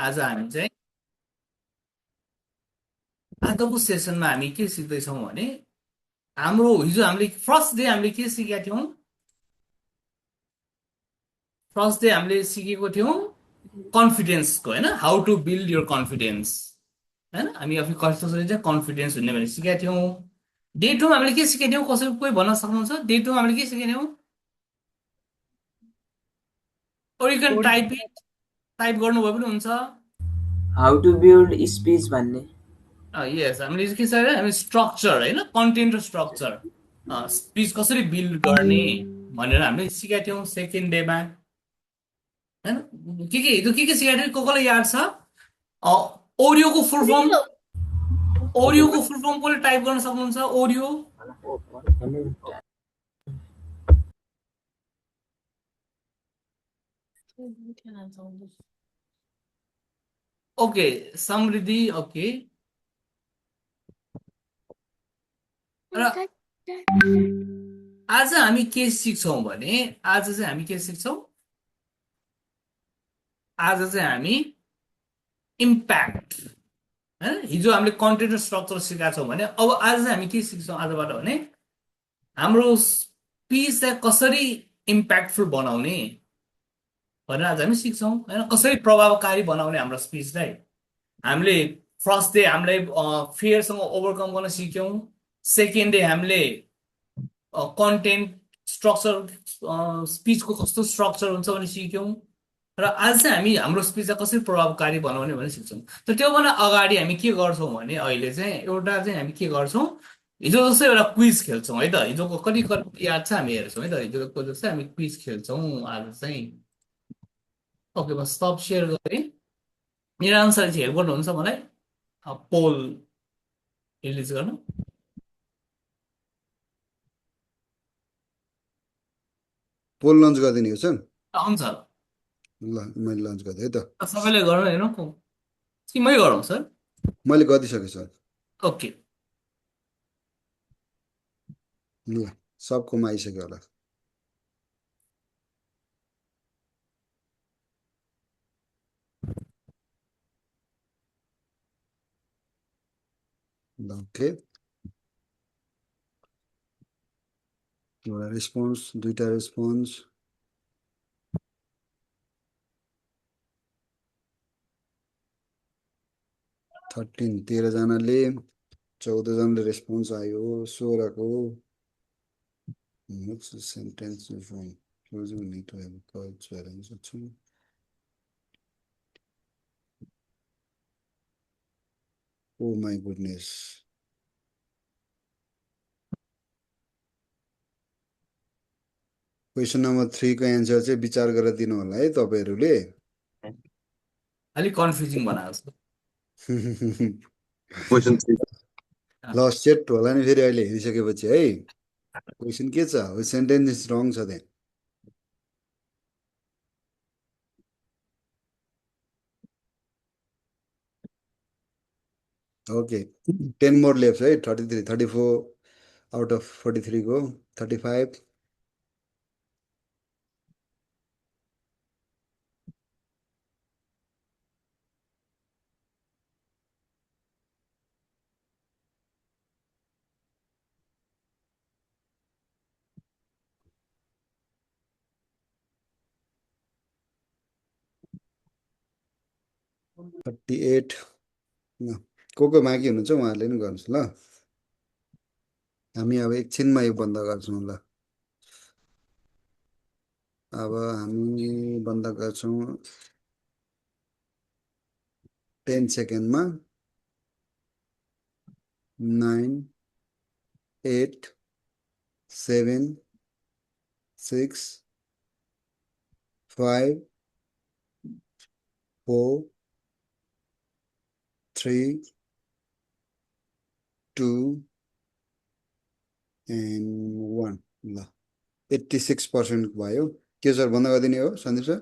आज हामी चाहिँ आजको सेसनमा हामी के सिक्दैछौँ भने हिजो हामीले फर्स्ट डे हामीले के सिकेका थियौँ। फर्स्ट डे हामीले सिकेको थियौँ कन्फिडेन्सको, होइन, how to build your confidence, होइन। हामी अघि कसरी चाहिँ कन्फिडेन्स हुने भने सिकेका थियौँ। डे टूमा हामीले के सिकेका थियौँ, कसरी कोही भन्न सक्नुहुन्छ? डे टूमा हामीले के सिकेका थियौँ? और you can type it, type गर्नुभयो पनि हुन्छ। हाउ टु बिल्ड स्पिच भन्ने यस, हामीले के छ अरे, हामी स्ट्रक्चर, होइन, कन्टेन्ट र स्ट्रक्चर, स्पिच कसरी बिल्ड गर्ने भनेर हामीले सिकेका थियौँ सेकेन्ड डेमा, होइन। हिजो के सिकाएको थियो, कसलाई याद छ? ओरियोको फुल फर्म, ओरियोको फुल फर्म कसले टाइप गर्न सक्नुहुन्छ? ओरियो, ओके, समृद्धि, ओके। र आज हामी के सिक्छौँ भने, आज चाहिँ हामी के सिक्छौँ? आज चाहिँ हामी इम्प्याक्ट, होइन। हिजो हामीले कन्टेन्ट र स्ट्रक्चर सिकाएको छौँ भने अब आज चाहिँ हामी के सिक्छौँ आजबाट भने हाम्रो स्पिचलाई कसरी इम्प्याक्टफुल बनाउने भनेर आज हामी सिक्छौँ, होइन। कसरी प्रभावकारी बनाउने हाम्रो स्पिचलाई। हामीले फर्स्ट डे हामीले फियरसँग ओभरकम गर्न सिक्यौँ। सेकेन्ड डे हामीले कन्टेन्ट स्ट्रक्चर, स्पिचको कस्तो स्ट्रक्चर हुन्छ भने सिक्यौँ। र आज चाहिँ हामी हाम्रो स्पिचलाई कसरी प्रभावकारी बनाउने भने सिक्छौँ। त त्योभन्दा अगाडि हामी के गर्छौँ भने अहिले चाहिँ एउटा चाहिँ हामी के गर्छौँ, हिजो जस्तै एउटा क्विज खेल्छौँ, है त। हिजोको कति कति याद छ हामी हेर्छौँ, है त। हिजोको जस्तै हामी क्विज खेल्छौँ आज चाहिँ। ओके, बस स्टप सेयर गरेँ। मेरो आन्सर चाहिँ हेल्प गर्नुहुन्छ मलाई पोल रिलिज गर्न? पोल लन्च गरिदिने हो सर? हुन्छ, ल मैले लन्च गरेँ है त। सबैले गर्नु हेर्नु कि मै गरौँ सर? मैले गरिदिइसकेँ सर। ओके, ल सबकोमा आइसक्यो होला। ल ओके, एउटा रेस्पोन्स, दुईटा रेस्पोन्स, थर्टिन 13जनाले, 14जनाले रेस्पोन्स आयो। 16को sentence from closing need to have call challenge छु। Oh my goodness, question number 3को एन्सर चाहिँ विचार गरेर दिनु होला है तपाईँहरूले। अलिक कन्फ्युजिङ बनाएको छ। क्वेसन ल सेट होला नि फेरि अहिले हेरिसकेपछि है। क्वेसन के छ? सेन्टेन्स रङ छ त्यहाँ। ओके, 10 मोर लेफ्ट है। 33, 34 आउट अफ 43को 35। Thirty eight. को मागी हुनुहुन्छ उहाँहरूले पनि गर्नुहोस् ल। हामी अब एकछिनमा यो बन्द गर्छौँ ल। अब हामी बन्द गर्छौँ 10 सेकेन्डमा। 9, 8, 7, 6, 5, 4, 3, 2 and 1। ल 86% भयो। के सर बन्द गरिदिने हो सन्दीप सर?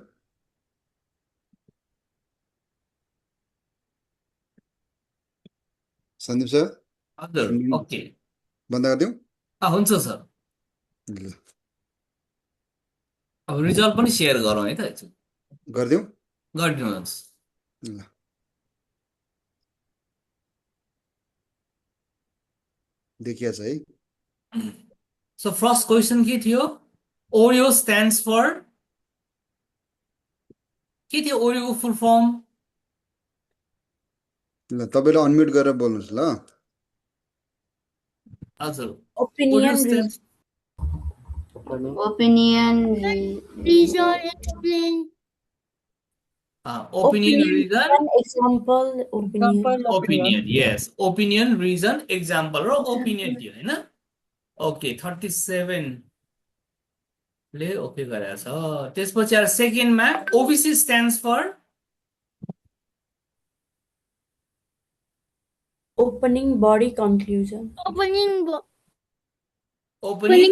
सन्दीप सर हजुर, ओके, बन्द गरिदिउँ? हुन्छ सर। ल अब रिजल्ट पनि सेयर गरौँ है त, गरिदिउँ। गरिदिनुहोस्। ल देखिया छ है सो फर्स्ट क्वेसन के थियो ओरियो स्ट्यान्ड्स फर के थियो ओरियोको फुल फर्म ल तपाईँले अनम्युट गरेर बोल्नुहोस् ल हजुर Opinion Oreo stands Opinion Reason, explain. Opinion reason example opinion यस ओपिनियन रिजन एक्जाम्पल र ओपिनियन थियो हैन ओके 37 ले ओके गरेको छ त्यसपछि आएर सेकेन्डमा OBC stands for opening body conclusion. Opening opening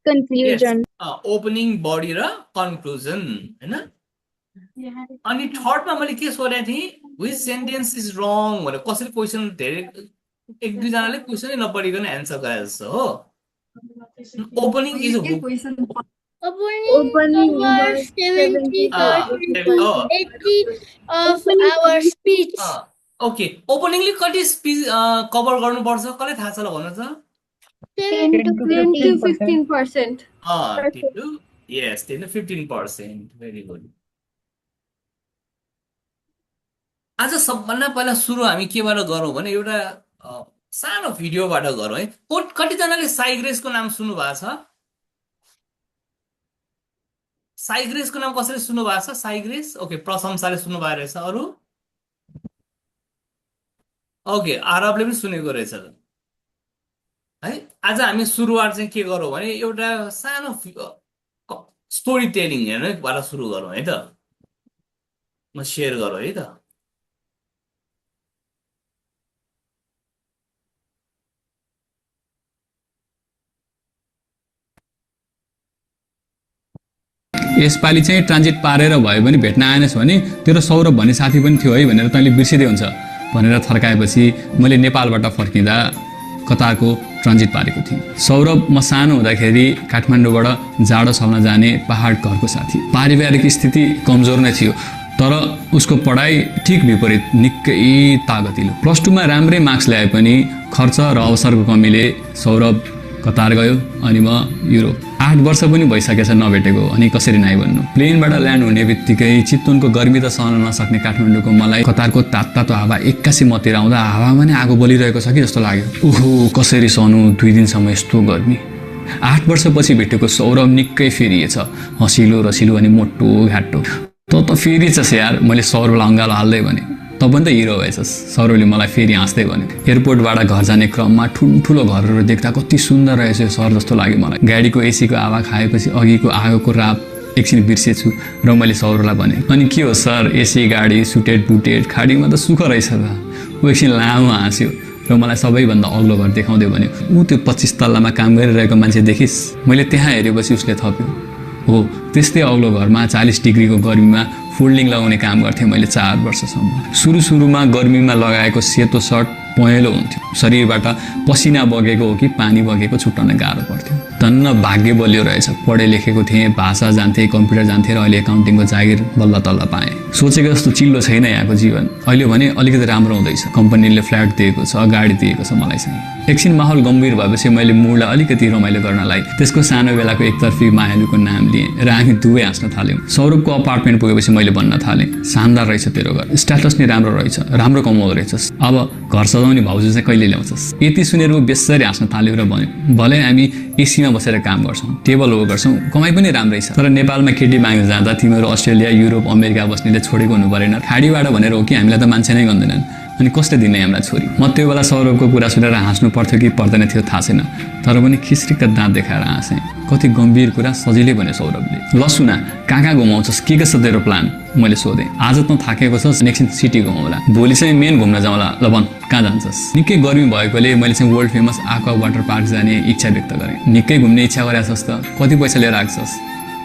conclusion. Opening body र कन्क्लुजन हैन अनि थर्डमा मैले के सोधेको थिएँ विच सेन्टेन्स इज रङ भनेर कसरी क्वेसन धेरै एक दुईजनाले क्वेसनै नपढिकन एन्सर गरेको छ हो opening is Opening over 70 to 80 of our speech. Okay ओपनिङले कति स्पिच कभर गर्नुपर्छ कसले थाहा छ ल भन्नु त 10 to 15%. 10 to yes 10 to 15% very good आज सबभन्दा पहिला सुरु हामी केबाट गरौँ भने एउटा सानो भिडियोबाट गरौँ है कतिजनाले साइग्रेसको नाम सुन्नु भएको छ साइग्रेसको नाम कसरी सुन्नु भएको छ साइग्रेस ओके प्रशंसाले सुन्नु भएको रहेछ अरू ओके आरबले पनि सुनेको रहेछ है आज हामी सुरुवात चाहिँ के गरौँ भने एउटा सानो स्टोरी टेलिङ हेर्नबाट सुरु गरौँ है त म सेयर गरौँ है त यसपालि चाहिँ ट्रान्जिट पारेर भयो भने भेट्न आएनस् भने तेरो सौरभ भन्ने साथी पनि थियो है भनेर तैँले बिर्सिँदै हुन्छ भनेर थर्काएपछि मैले नेपालबाट फर्किँदा कतारको ट्रान्जिट पारेको थिएँ सौरभ म सानो हुँदाखेरि काठमाडौँबाट जाडो छल्न जाने पहाड घरको साथी पारिवारिक स्थिति कमजोर नै थियो तर उसको पढाइ ठिक विपरीत निकै तागतिलो प्लस टूमा राम्रै मार्क्स ल्याए पनि खर्च र अवसरको कमीले सौरभ कतार गयो अनि म युरोप 8 वर्ष पनि भइसकेछ नभेटेको अनि कसरी नाइ भन्नु प्लेनबाट ल्यान्ड हुने बित्तिकै चितवनको गर्मी त सहन नसक्ने काठमाडौँको मलाई कतारको तातो हावा एक्कासी मतिर आउँदा हावामा नै आगो बलिरहेको छ कि जस्तो लाग्यो ओहो कसरी सहनु 2 दिनसम्म यस्तो गर्मी 8 वर्षपछि भेटेको सौरभ निकै फेरिएछ हँसिलो रसिलो अनि मोटो घाटो त फेरिछस् यार मैले सौरभलाई अँगालो हाल्दै भने त पनि त हिरो भएछस् सौरभले मलाई फेरि हाँस्दै भन्यो एयरपोर्टबाट घर जाने क्रममा ठुल्ठुलो घरहरू देख्दा कति सुन्दर रहेछ यो सहर जस्तो लाग्यो मलाई गाडीको एसीको हावा खाएपछि अघिको आगोको राप एकछिन बिर्सेछु र मैले सौरभलाई भने अनि के हो सर एसी गाडी सुटेड बुटेड खाडीमा त सुख रहेछ त ऊ एकछिन लामो हाँस्यो र मलाई सबैभन्दा अग्लो घर देखाउँदै भन्यो ऊ त्यो 25 तल्लामा काम गरिरहेको मान्छे देखिस् मैले त्यहाँ हेरेपछि उसले थप्यो हो त्यस्तै अग्लो घरमा 40 डिग्रीको गर्मीमा फोल्डिङ लगाउने काम गर्थेँ मैले 4 वर्षसम्म सुरुमा गर्मीमा लगाएको सेतो सर्ट पहेँलो हुन्थ्यो शरीरबाट पसिना बगेको हो कि पानी बगेको छुट्याउन गाह्रो पर्थ्यो धन्न भाग्य बलियो रहेछ पढे लेखेको थिएँ भाषा जान्थेँ कम्प्युटर जान्थेँ र अहिले एकाउन्टिङको जागिर बल्ल तल्ल पाएँ सोचेको जस्तो चिल्लो छैन यहाँको जीवन अहिले भने अलिकति राम्रो हुँदैछ कम्पनीले फ्ल्याट दिएको छ गाडी दिएको छ मलाई चाहिँ एकछिन माहौल गम्भीर भएपछि मैले मुडलाई अलिकति रमाइलो गर्नलाई त्यसको सानो बेलाको एकतर्फी मायालुको नाम लिएँ र हामी दुवै हाँस्न थाल्यौँ सौरभको अपार्टमेन्ट पुगेपछि मैले भन्न थालेँ शानदार रहेछ तेरो घर स्ट्याटस नि राम्रो रहेछ राम्रो कमाउँदो रहेछस् अब घर सजाउने भाउजू चाहिँ कहिले ल्याउँछस् यति सुनेर ऊ बेसरी हाँस्न थाल्यो र भन्यो भले हामी एसीमा बसेर काम गर्छौँ टेबल ओभर गर्छौँ कमाइ पनि राम्रै छ तर नेपालमा केटी माग्न जाँदा तिमीहरू अस्ट्रेलिया युरोप अमेरिका बस्नेले छोडेको हुनु परेन खाडीबाट भनेर हो कि हामीलाई त मान्छे नै गर्दैनन् अनि कसले दिने हामीलाई छोरी म त्यो बेला सौरभको कुरा सुनेर हाँस्नु पर्थ्यो कि पर्दैन थियो थाहा छैन तर पनि खिस्रिक्क दाँत देखाएर हाँसेँ कति गम्भीर कुरा सजिलै भन्यो सौरभले ल सुना कहाँ घुमाउँछस् के छ तेरो प्लान मैले सोधेँ आज त थाकेको छस् नेक्स्ट सिटी घुमाउला भोलि चाहिँ मेन घुम्न जाउँला ल भन् कहाँ जान्छस् निकै गर्मी भएकोले मैले चाहिँ वर्ल्ड फेमस आक्वा वाटर पार्क जाने इच्छा व्यक्त गरेँ निकै घुम्ने इच्छा गरेछस् त कति पैसा लिएर आएको छस्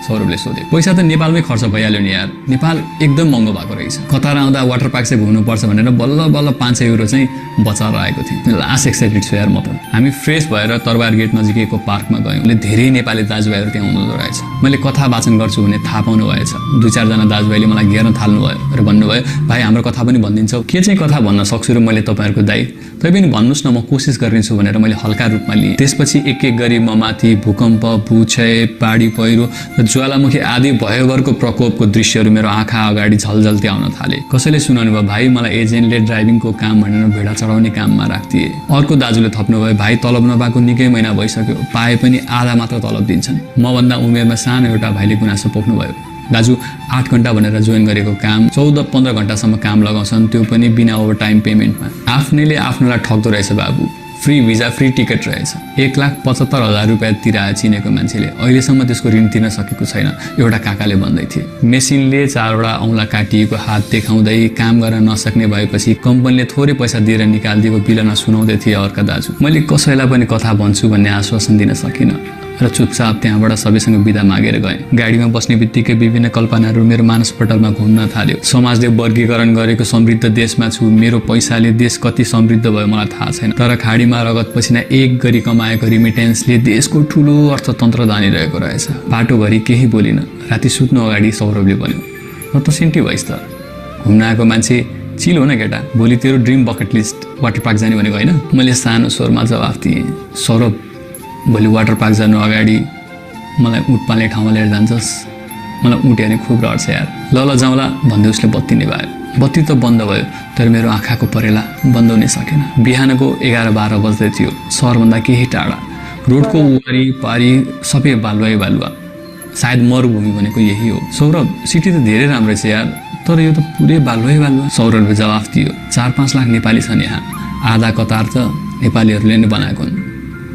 सौरभले सोधे। पैसा त नेपालमै खर्च भइहाल्यो नि यार, नेपाल एकदम महँगो भएको रहेछ। कतार आउँदा वाटर पार्क चाहिँ घुम्नुपर्छ भनेर बल्ल बल्ल 500 युरो चाहिँ बचाएर आएको थिएँ। लास्ट एक्साइटेड छु यार म त। हामी फ्रेस भएर तरबार गेट नजिकैको पार्कमा गयौँ। धेरै नेपाली दाजुभाइहरू त्यहाँ हुनुहुँदो रहेछ। मैले कथा वाचन गर्छु भने थाहा पाउनु भएछ। 2-4 जना दाजुभाइले मलाई घेर्न थाल्नुभयो र भन्नुभयो, भाइ हाम्रो कथा पनि भनिदिन्छौ? के चाहिँ कथा भन्न सक्छु र मैले तपाईँहरूको दाइ, तैपनि भन्नुहोस् न, म कोसिस गर्नेछु भनेर मैले हल्का रूपमा लिएँ। त्यसपछि एक एक गरी म माथि भूकम्प, भूक्षय, बाढी पहिरो र ज्वालामुखी आदि भयङ्करको प्रकोपको दृश्यहरू मेरो आँखा अगाडि झलझल्ती आउन थाले। कसैले सुनाउनु भयो, भाइ मलाई एजेन्टले ड्राइभिङको काम भनेर भेडा चढाउने काममा राख्दिए। अर्को दाजुले थप्नुभयो, भाइ तलब नपाएको निकै महिना भइसक्यो, पाए पनि आधा मात्र तलब दिन्छन्। मभन्दा उमेरमा सानो एउटा भाइले गुनासो पोख्नुभयो, दाजु 8 घण्टा भनेर जोइन गरेको काम 14-15 घण्टासम्म काम लगाउँछन्, त्यो पनि बिना ओभर टाइम पेमेन्टमा। आफ्नैले आफ्नोलाई ठग्दो रहेछ बाबु। फ्री भिजा, फ्री टिकट रहेछ। 1,75,000 रुपियाँ तिराए चिनेको मान्छेले, अहिलेसम्म त्यसको ऋण तिर्न सकेको छैन, एउटा काकाले भन्दै थिए। मेसिनले 4वटा औँला काटिएको हात देखाउँदै काम गर्न नसक्ने भएपछि कम्पनीले थोरै पैसा दिएर निकालिदिएको बिलना सुनाउँदै थिए अर्का दाजु। मैले कसैलाई पनि कथा भन्छु भन्ने आश्वासन दिन सकिनँ र चुपचाप त्यहाँबाट सबैसँग बिदा मागेर गएँ। गाडीमा बस्ने बित्तिकै विभिन्न कल्पनाहरू मेरो मानसपटलमा घुम्न थाल्यो। समाजले वर्गीकरण गरेको समृद्ध देशमा छु, मेरो पैसाले देश कति समृद्ध भयो मलाई थाहा छैन, तर खाडीमा रगत पसिना एक गरी कमाएको रिमिटेन्सले देशको ठुलो अर्थतन्त्र धानिरहेको रहेछ। बाटोभरि केही बोलिन। राति सुत्नु अगाडि सौरभले भन्यो, म त सेन्टी भइस् त, घुम्न आएको मान्छे चिल हो न केटा, भोलि तेरो dream bucket list water park जाने भनेको होइन? मैले सानो स्वरमा जवाफ दिएँ, सौरभ भोलि वाटर पार्क जानु अगाडि मलाई उठ पाल्ने ठाउँमा लिएर जान्छस्? मलाई उठ हेर्ने खुब रहर छ यार। ल ल जाउँला भन्दै उसले बत्ती निभायो। बत्ती त बन्द भयो, तर मेरो आँखाको परेला बन्द हुनै सकेन। बिहानको 11-12 बज्दै थियो। सहरभन्दा केही टाढा रोडको वरिपरि सबै बालुवै बालुवा, सायद मरुभूमि भनेको यही हो। सौरभ सिटी त धेरै राम्रो छ यार, तर यो त पुरै बालुवै बालुवा। सौरभले जवाफ दियो, 4-5 लाख नेपाली छन् यहाँ, आधा कतार त नेपालीहरूले नै बनाएको हुन्।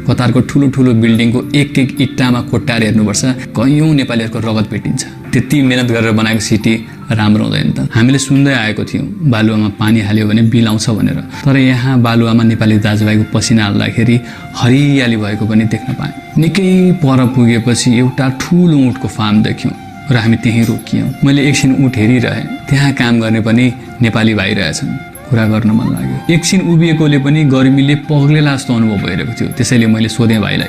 कतारको ठुलो ठुलो बिल्डिङको एक एक इट्टामा कोट्टाएर हेर्नुपर्छ, कयौँ नेपालीहरूको रगत भेटिन्छ। त्यति मेहनत गरेर बनाएको सिटी राम्रो हुँदैन त। हामीले सुन्दै आएको थियौँ बालुवामा पानी हाल्यो भने बिल आउँछ भनेर, तर यहाँ बालुवामा नेपाली दाजुभाइको पसिना हाल्दाखेरि हरियाली भएको पनि देख्न पाएँ। निकै पर पुगेपछि एउटा ठुलो ऊँटको फार्म देख्यौँ र हामी त्यहीँ रोकियौँ। मैले एकछिन ऊँट हेरिरहेँ, त्यहाँ काम गर्ने पनि नेपाली भाइ रहेछन्। कुरा गर्न मन लाग्यो। एकछिन उभिएकोले पनि गर्मीले पग्लेला जस्तो अनुभव भइरहेको थियो। त्यसैले मैले सोधेँ भाइलाई,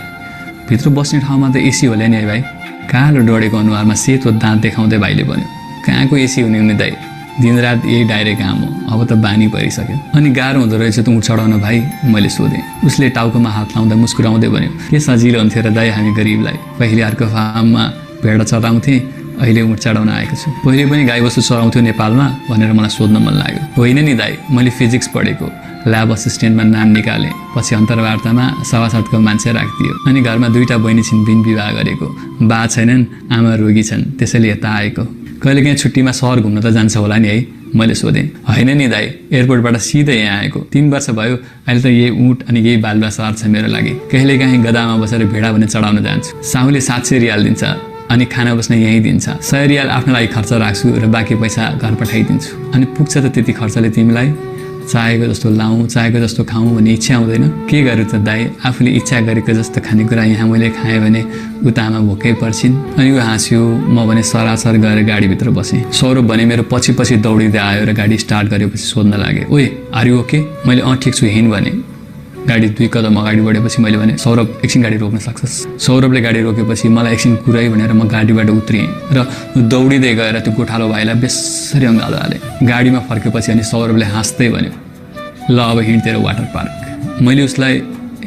भित्र बस्ने ठाउँमा त एसी होला नि है भाइ? कालो डढेको अनुहारमा सेतो दाँत देखाउँदै भाइले भन्यो, कहाँको एसी हुने दाइ, दिनरात यही डाइरेक्ट काम हो, अब त बानी परिसक्यो। अनि गाह्रो हुँदो रहेछ त ऊँट चढाउन भाइ? मैले सोधेँ। उसले टाउकोमा हात लाउँदा मुस्कुराउँदै भन्यो, के सजिलो हुन्थ्यो र दाइ हामी गरिबलाई, पहिले अर्को फार्ममा भेडा चढाउँथेँ, अहिले ऊँट चढाउन आएको छु। पहिले पनि गाईबस्तु चढाउँथ्यो नेपालमा भनेर मलाई सोध्न मन लाग्यो। होइन नि दाइ, मैले फिजिक्स पढेको, ल्याब असिस्टेन्टमा नाम निकालेँ, पछि अन्तर्वार्तामा सभासदको मान्छे राखिदियो। अनि घरमा 2टा बहिनी छिन्, बिन विवाह गरेको, बा छैनन्, आमा रोगी छन्, त्यसैले यता आएको। कहिलेकाहीँ छुट्टीमा सहर घुम्न त जान्छ होला नि है? मैले सोधेँ। होइन नि दाइ, एयरपोर्टबाट सिधै यहाँ आएको, 3 वर्ष भयो। अहिले त यही ऊँट अनि यही बालुवा सहर छ मेरो लागि। कहिलेकाहीँ गदामा बसेर भेडा भने चढाउन जान्छु। साहुले 700 रियाल दिन्छ अनि खाना बस्न यहीँ दिन्छ। 100 रियाल आफ्नो लागि खर्च राख्छु र बाँकी पैसा घर पठाइदिन्छु। अनि पुग्छ त त्यति खर्चले तिमीलाई? चाहेको जस्तो लाउँ, चाहेको जस्तो खाउँ भन्ने इच्छा हुँदैन? के गर्नु त दाइ, आफूले इच्छा गरेको जस्तो खानेकुरा यहाँ मैले खाएँ भने उता आमा भोकै पर्छिन्। अनि ऊ हाँस्यो, म भने सरासर गएर गाडीभित्र बसेँ। सौरभ भने मेरो पछि पछि दौडिँदै आयो र गाडी स्टार्ट गरेपछि सोध्न लागे, ओए आर यु ओके? मैले ठिक छु हिँड भने। गाडी 2 कदम अगाडि बढेपछि मैले भने, सौरभ एकछिन गाडी रोक्न सक्छस्? सौरभले गाडी रोकेपछि मलाई एकछिन कुरै भनेर म गाडीबाट उत्रिएँ र दौडिँदै गएर त्यो गोठालो भाइलाई बेसरी अँगालो हालेँ। गाडीमा फर्केपछि अनि सौरभले हाँस्दै भन्यो, ल अब हिँड्थेर वाटर पार्क। मैले उसलाई,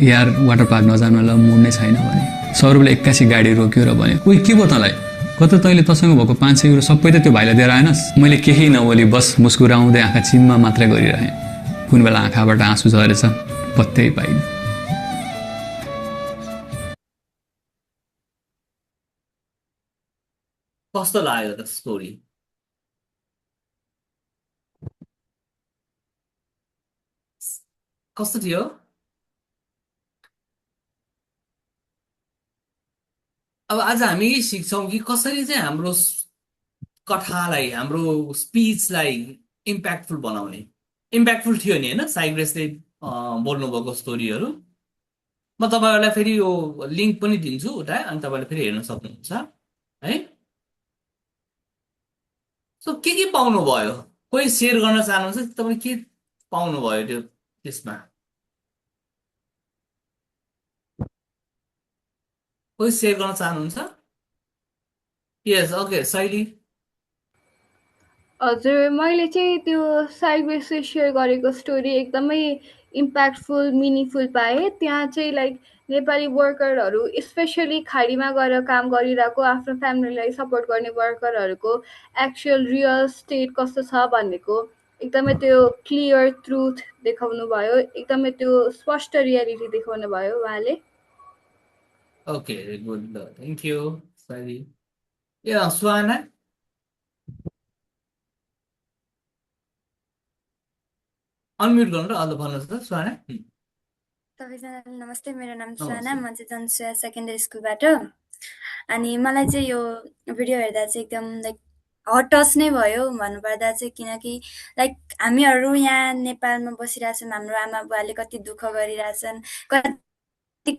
यार वाटर पार्क नजानु ल, मुड नै छैन भने। सौरभले 81 गाडी रोक्यो र भन्यो, ओइ के भयो तँलाई? कता तैँले तँसँग भएको 500 युरो सबै त त्यो भाइलाई दिएर आएनस्? मैले केही नबोली बस मुस्कुराउँदै आँखा चिम्मा मात्रै गरिरहेँ। कुन बेला आँखाबाट आँसु झरेछ पत्तै पाइनँ। कस्तो लाग्यो त स्टोरी? कस्तो थियो? अब आज हामी सिक्छौँ कि कसरी चाहिँ हाम्रो कथालाई, हाम्रो स्पिचलाई इम्प्याक्टफुल बनाउने। इम्प्याक्टफुल थियो नि होइन साइग्रेसले बोल्नुभएको स्टोरीहरू? म तपाईँहरूलाई फेरि यो लिङ्क पनि दिन्छु उता, अनि तपाईँले फेरि हेर्न सक्नुहुन्छ है। सो के पाउनुभयो कोही सेयर गर्न चाहनुहुन्छ तपाईँ के पाउनुभयो त्यो त्यसमा कोही सेयर गर्न चाहनुहुन्छ यस ओके शैली हजुर मैले चाहिँ त्यो साइबेसले सेयर गरेको स्टोरी एकदमै इम्प्याक्टफुल मिनिङफुल पाएँ त्यहाँ चाहिँ लाइक नेपाली वर्करहरू स्पेसली खाडीमा गएर काम गरिरहेको आफ्नो फ्यामिलीलाई सपोर्ट गर्ने वर्करहरूको एक्चुअल रियल स्टेट कस्तो छ भन्नेको एकदमै त्यो क्लियर ट्रुथ देखाउनु भयो एकदमै त्यो स्पष्ट रियालिटी देखाउनु भयो उहाँले ओके गुड थ्याङ्क यू शैली ए सुहाना अनम्युट गर्नु र अझ भन्नुहोस् त सुहाना सबैजना नमस्ते मेरो नाम सुहाना म चाहिँ जनसुया सेकेन्डरी स्कुलबाट अनि मलाई चाहिँ यो भिडियो हेर्दा चाहिँ एकदम लाइक हट टच नै भयो भन्नुपर्दा चाहिँ किनकि लाइक हामीहरू यहाँ नेपालमा बसिरहेछौँ हाम्रो आमा बुवाले कति दुःख गरिरहेछन् कति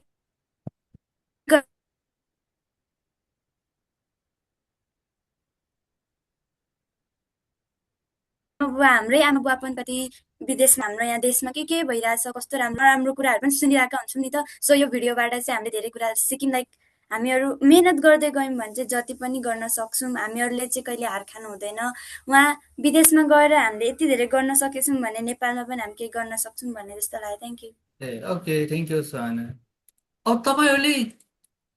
हाम्रै आमा बुवा पनि कति विदेशमा हाम्रो यहाँ देशमा के भइरहेछ कस्तो राम्रो राम्रो कुराहरू पनि सुनिरहेका हुन्छौँ नि त सो यो भिडियोबाट चाहिँ हामीले धेरै कुराहरू सिक्यौँ लाइक हामीहरू मेहनत गर्दै गयौँ भने चाहिँ जति पनि गर्न सक्छौँ हामीहरूले चाहिँ कहिले हार खानु हुँदैन उहाँ विदेशमा गएर हामीले यति धेरै गर्न सकेछौँ भने नेपालमा पनि हामी केही गर्न सक्छौँ भन्ने जस्तो लाग्यो थ्याङ्क यू ए ओके थ्याङ्क यू सुहाना अब तपाईँहरूले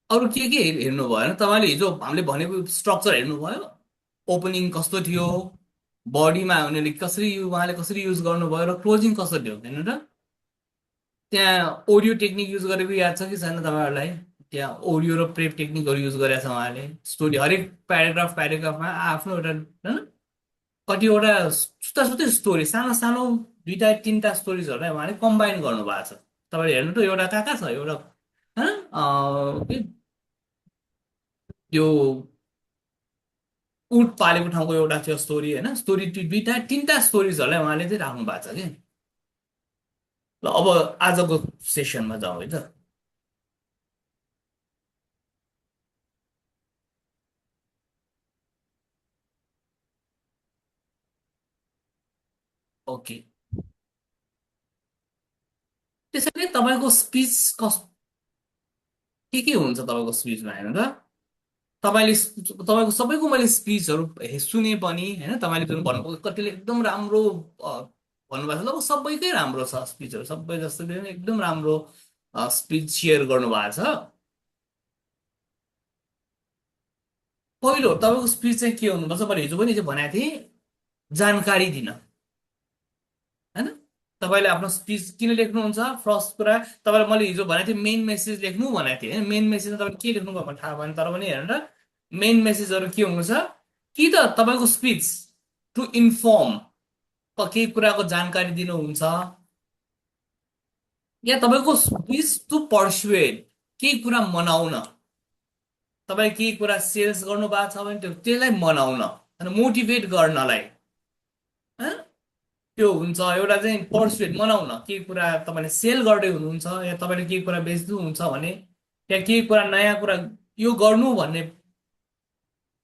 अरू के हेर्नु भएन तपाईँले हिजो हामीले भनेको स्ट्रक्चर हेर्नुभयो ओपनिङ कस्तो थियो बडीमा उनीहरूले उहाँले कसरी युज गर्नुभयो र क्लोजिङ कसरी थियो हेर्नु त त्यहाँ ओरियो टेक्निक युज गरेको याद छ कि छैन तपाईँहरूलाई त्यहाँ ओरियो र प्रेप टेक्निकहरू युज गरेको छ उहाँले स्टोरी हरेक प्याराग्राफमा आफ्नो एउटा होइन कतिवटा सुत्तै स्टोरी सानो सानो 2-3टा स्टोरिजहरूलाई उहाँले कम्बाइन गर्नुभएको छ तपाईँले हेर्नु त एउटा कहाँ छ एउटा होइन त्यो उट पालेको ठाउँको एउटा थियो स्टोरी होइन स्टोरी 2-3टा स्टोरिजहरूलाई उहाँले चाहिँ राख्नु भएको छ कि ल अब आजको सेसनमा जाउँ है त ओके त्यसैले तपाईँको स्पिच के हुन्छ तपाईँको स्पिचमा हेर्नु त तपाईँको सबैको मैले स्पिचहरू सुने पनि होइन तपाईँले जुन भन्नुभयो कतिले एकदम राम्रो भन्नुभएको छ लगभग सबैकै राम्रो छ स्पिचहरू सबै जस्तोले एकदम राम्रो स्पिच सेयर गर्नुभएको छ पहिलो तपाईँको स्पिच चाहिँ के हुनुपर्छ मैले हिजो पनि भनेको थिएँ जानकारी दिन होइन तपाईँले आफ्नो स्पिच किन लेख्नुहुन्छ फर्स्ट कुरा तपाईँलाई मैले हिजो भनेको थिएँ मेन मेसेज लेख्नु भनेको थिएँ होइन मेन मेसेजमा तपाईँले के लेख्नु भयो भने थाहा भएन तर पनि हेर्नु त मेन मेसेजहरू के हुनुहुन्छ कि त तपाईँको स्पिच टु इन्फर्म केही कुराको जानकारी दिनुहुन्छ या तपाईँको स्पिच टु पर्सुएड केही कुरा मनाउन तपाईँ केही कुरा सेल्स गर्नु भएको छ भने त्यसलाई मनाउन अनि मोटिभेट गर्नलाई त्यो हुन्छ एउटा चाहिँ पर्सुएट मनाउन केही कुरा तपाईँले सेल गर्दै हुनुहुन्छ या तपाईँले केही कुरा बेच्नुहुन्छ भने या केही कुरा नयाँ कुरा यो गर्नु भन्ने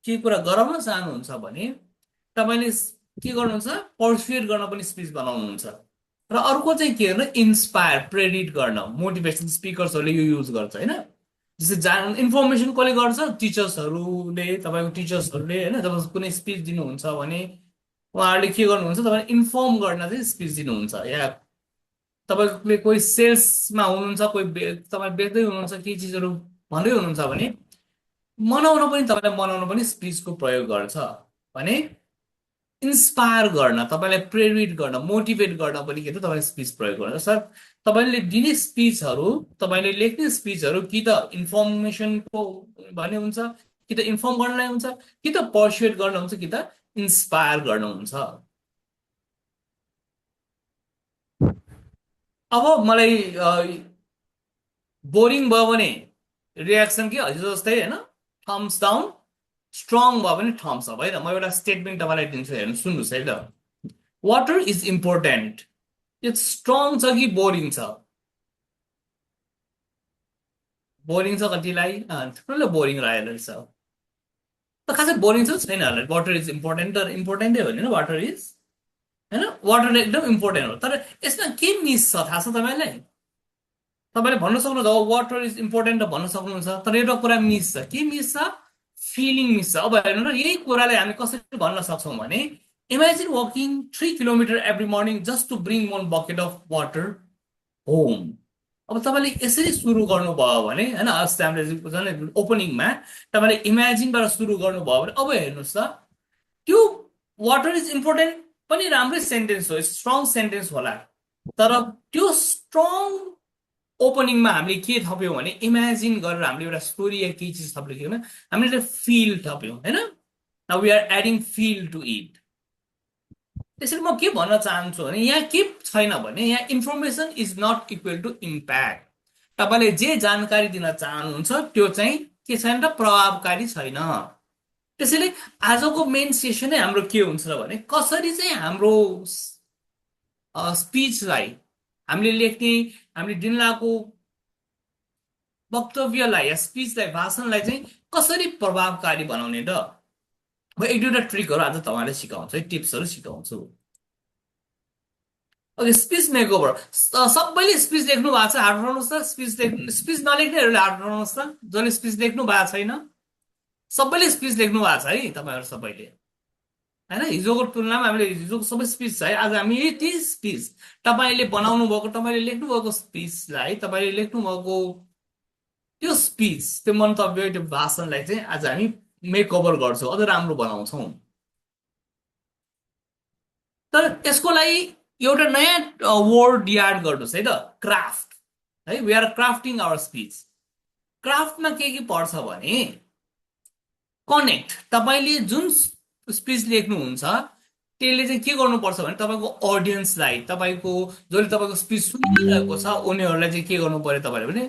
केही कुरा गराउन चाहनुहुन्छ भने तपाईँले के गर्नुहुन्छ पर्सुएट गर्न पनि स्पिच बनाउनुहुन्छ र अर्को चाहिँ के हो इन्सपायर प्रेरित गर्न मोटिभेसन स्पिकर्सहरूले यो युज गर्छ होइन जस्तै इन्फर्मेसन कसले गर्छ टिचर्सहरूले तपाईँको टिचर्सहरूले होइन जब कुनै स्पिच दिनुहुन्छ भने उहाँहरूले के गर्नुहुन्छ तपाईँले इन्फर्म गर्न चाहिँ स्पिच दिनुहुन्छ या तपाईँले कोही सेल्समा हुनुहुन्छ कोही तपाईँ बेच्दै हुनुहुन्छ केही चिजहरू भन्दै हुनुहुन्छ भने मनाउन पनि तपाईँलाई मनाउन पनि स्पिचको प्रयोग गर्छ भने इन्सपायर गर्न तपाईँलाई प्रेरित गर्न मोटिभेट गर्न पनि के त तपाईँले स्पिच प्रयोग गर्छ सर तपाईँले दिने स्पिचहरू तपाईँले लेख्ने स्पिचहरू कि त इन्फर्मेसनको भन्ने हुन्छ कि त इन्फर्म गर्नलाई हुन्छ कि त पर्सुएट गर्न हुन्छ कि त इन्सपायर गर्नुहुन्छ अब मलाई बोरिङ भयो भने रियाक्सन के हजुर जस्तै होइन थम्स डाउन स्ट्रङ भयो भने थम्स अप है त म एउटा स्टेटमेन्ट तपाईँलाई दिन्छु हेर्नु सुन्नुहोस् है त वाटर इज इम्पोर्टेन्ट यो स्ट्रङ छ कि बोरिङ छ बोरिङ छ कतिलाई थुप्रोले बोरिङ रहेछ त खासै बोरिङ छ छैन होला वाटर इज इम्पोर्टेन्टै हो नि वाटर इज होइन वाटर एकदम इम्पोर्टेन्ट हो तर यसमा के मिस छ थाहा छ तपाईँलाई तपाईँले भन्न सक्नुहुन्छ वाटर इज इम्पोर्टेन्ट भन्न सक्नुहुन्छ तर एउटा कुरा मिस छ के मिस छ फिलिङ मिस छ अब हेर्नु न यही कुरालाई हामी कसरी भन्न सक्छौँ भने imagine walking 3 kilometre every morning just to bring 1 bucket of water home अब तपाईँले यसरी सुरु गर्नुभयो भने होइन अस्ति हामीले ओपनिङमा तपाईँले इमेजिनबाट सुरु गर्नुभयो भने अब हेर्नुहोस् त त्यो वाटर इज इम्पोर्टेन्ट पनि राम्रै सेन्टेन्स हो स्ट्रङ सेन्टेन्स होला तर त्यो स्ट्रङ ओपनिङमा हामीले के थप्यौँ भने इमेजिन गरेर हामीले एउटा स्टोरी या केही चिज थप्यो भने हामीले फिल थप्यौँ होइन now we are adding feel to it त्यसरी म के भन्न चाहन्छु भने यहाँ के छैन भने यहाँ information is not equal to impact तपाईँले जे जानकारी दिन चाहनुहुन्छ त्यो चाहिँ के छैन र प्रभावकारी छैन त्यसैले आजको मेन सेसनै हाम्रो के हुन्छ भने कसरी चाहिँ हाम्रो स्पिचलाई हामीले लेख्ने हामीले दिन लागेको वक्तव्यलाई या स्पिचलाई भाषणलाई चाहिँ कसरी प्रभावकारी बनाउने त म एक दुईवटा ट्रिकहरू आज तपाईँलाई सिकाउँछु टिप्सहरू सिकाउँछु ओके स्पिच मेकओभर सबैले स्पिच लेख्नु भएको छ हात उठाउनुहोस् त स्पिच नलेख्नेहरूले हात उठाउनुहोस् त जसले स्पिच लेख्नु भएको छैन सबैले स्पिच लेख्नु भएको छ है तपाईँहरू सबैले होइन हिजोको तुलनामा हामीले हिजोको सबै स्पिच छ है आज हामी त्यही स्पिच तपाईँले बनाउनु भएको तपाईँले लेख्नु भएको स्पिचलाई तपाईँले लेख्नु भएको त्यो स्पिच त्यो मन्तव्य त्यो भाषणलाई चाहिँ आज हामी मेकओभर गर्छौँ अझ राम्रो बनाउँछौँ तर यसको लागि एउटा नयाँ वर्ड याद गर्नुहोस् है त क्राफ्ट है वी आर क्राफ्टिङ आवर स्पिच क्राफ्टमा के पर्छ भने कनेक्ट तपाईँले जुन स्पिच लेख्नुहुन्छ त्यसले चाहिँ के गर्नुपर्छ भने तपाईँको अडियन्सलाई तपाईँको जसले तपाईँको स्पिच सुनिरहेको छ उनीहरूलाई चाहिँ के गर्नु पर्यो तपाईँले भने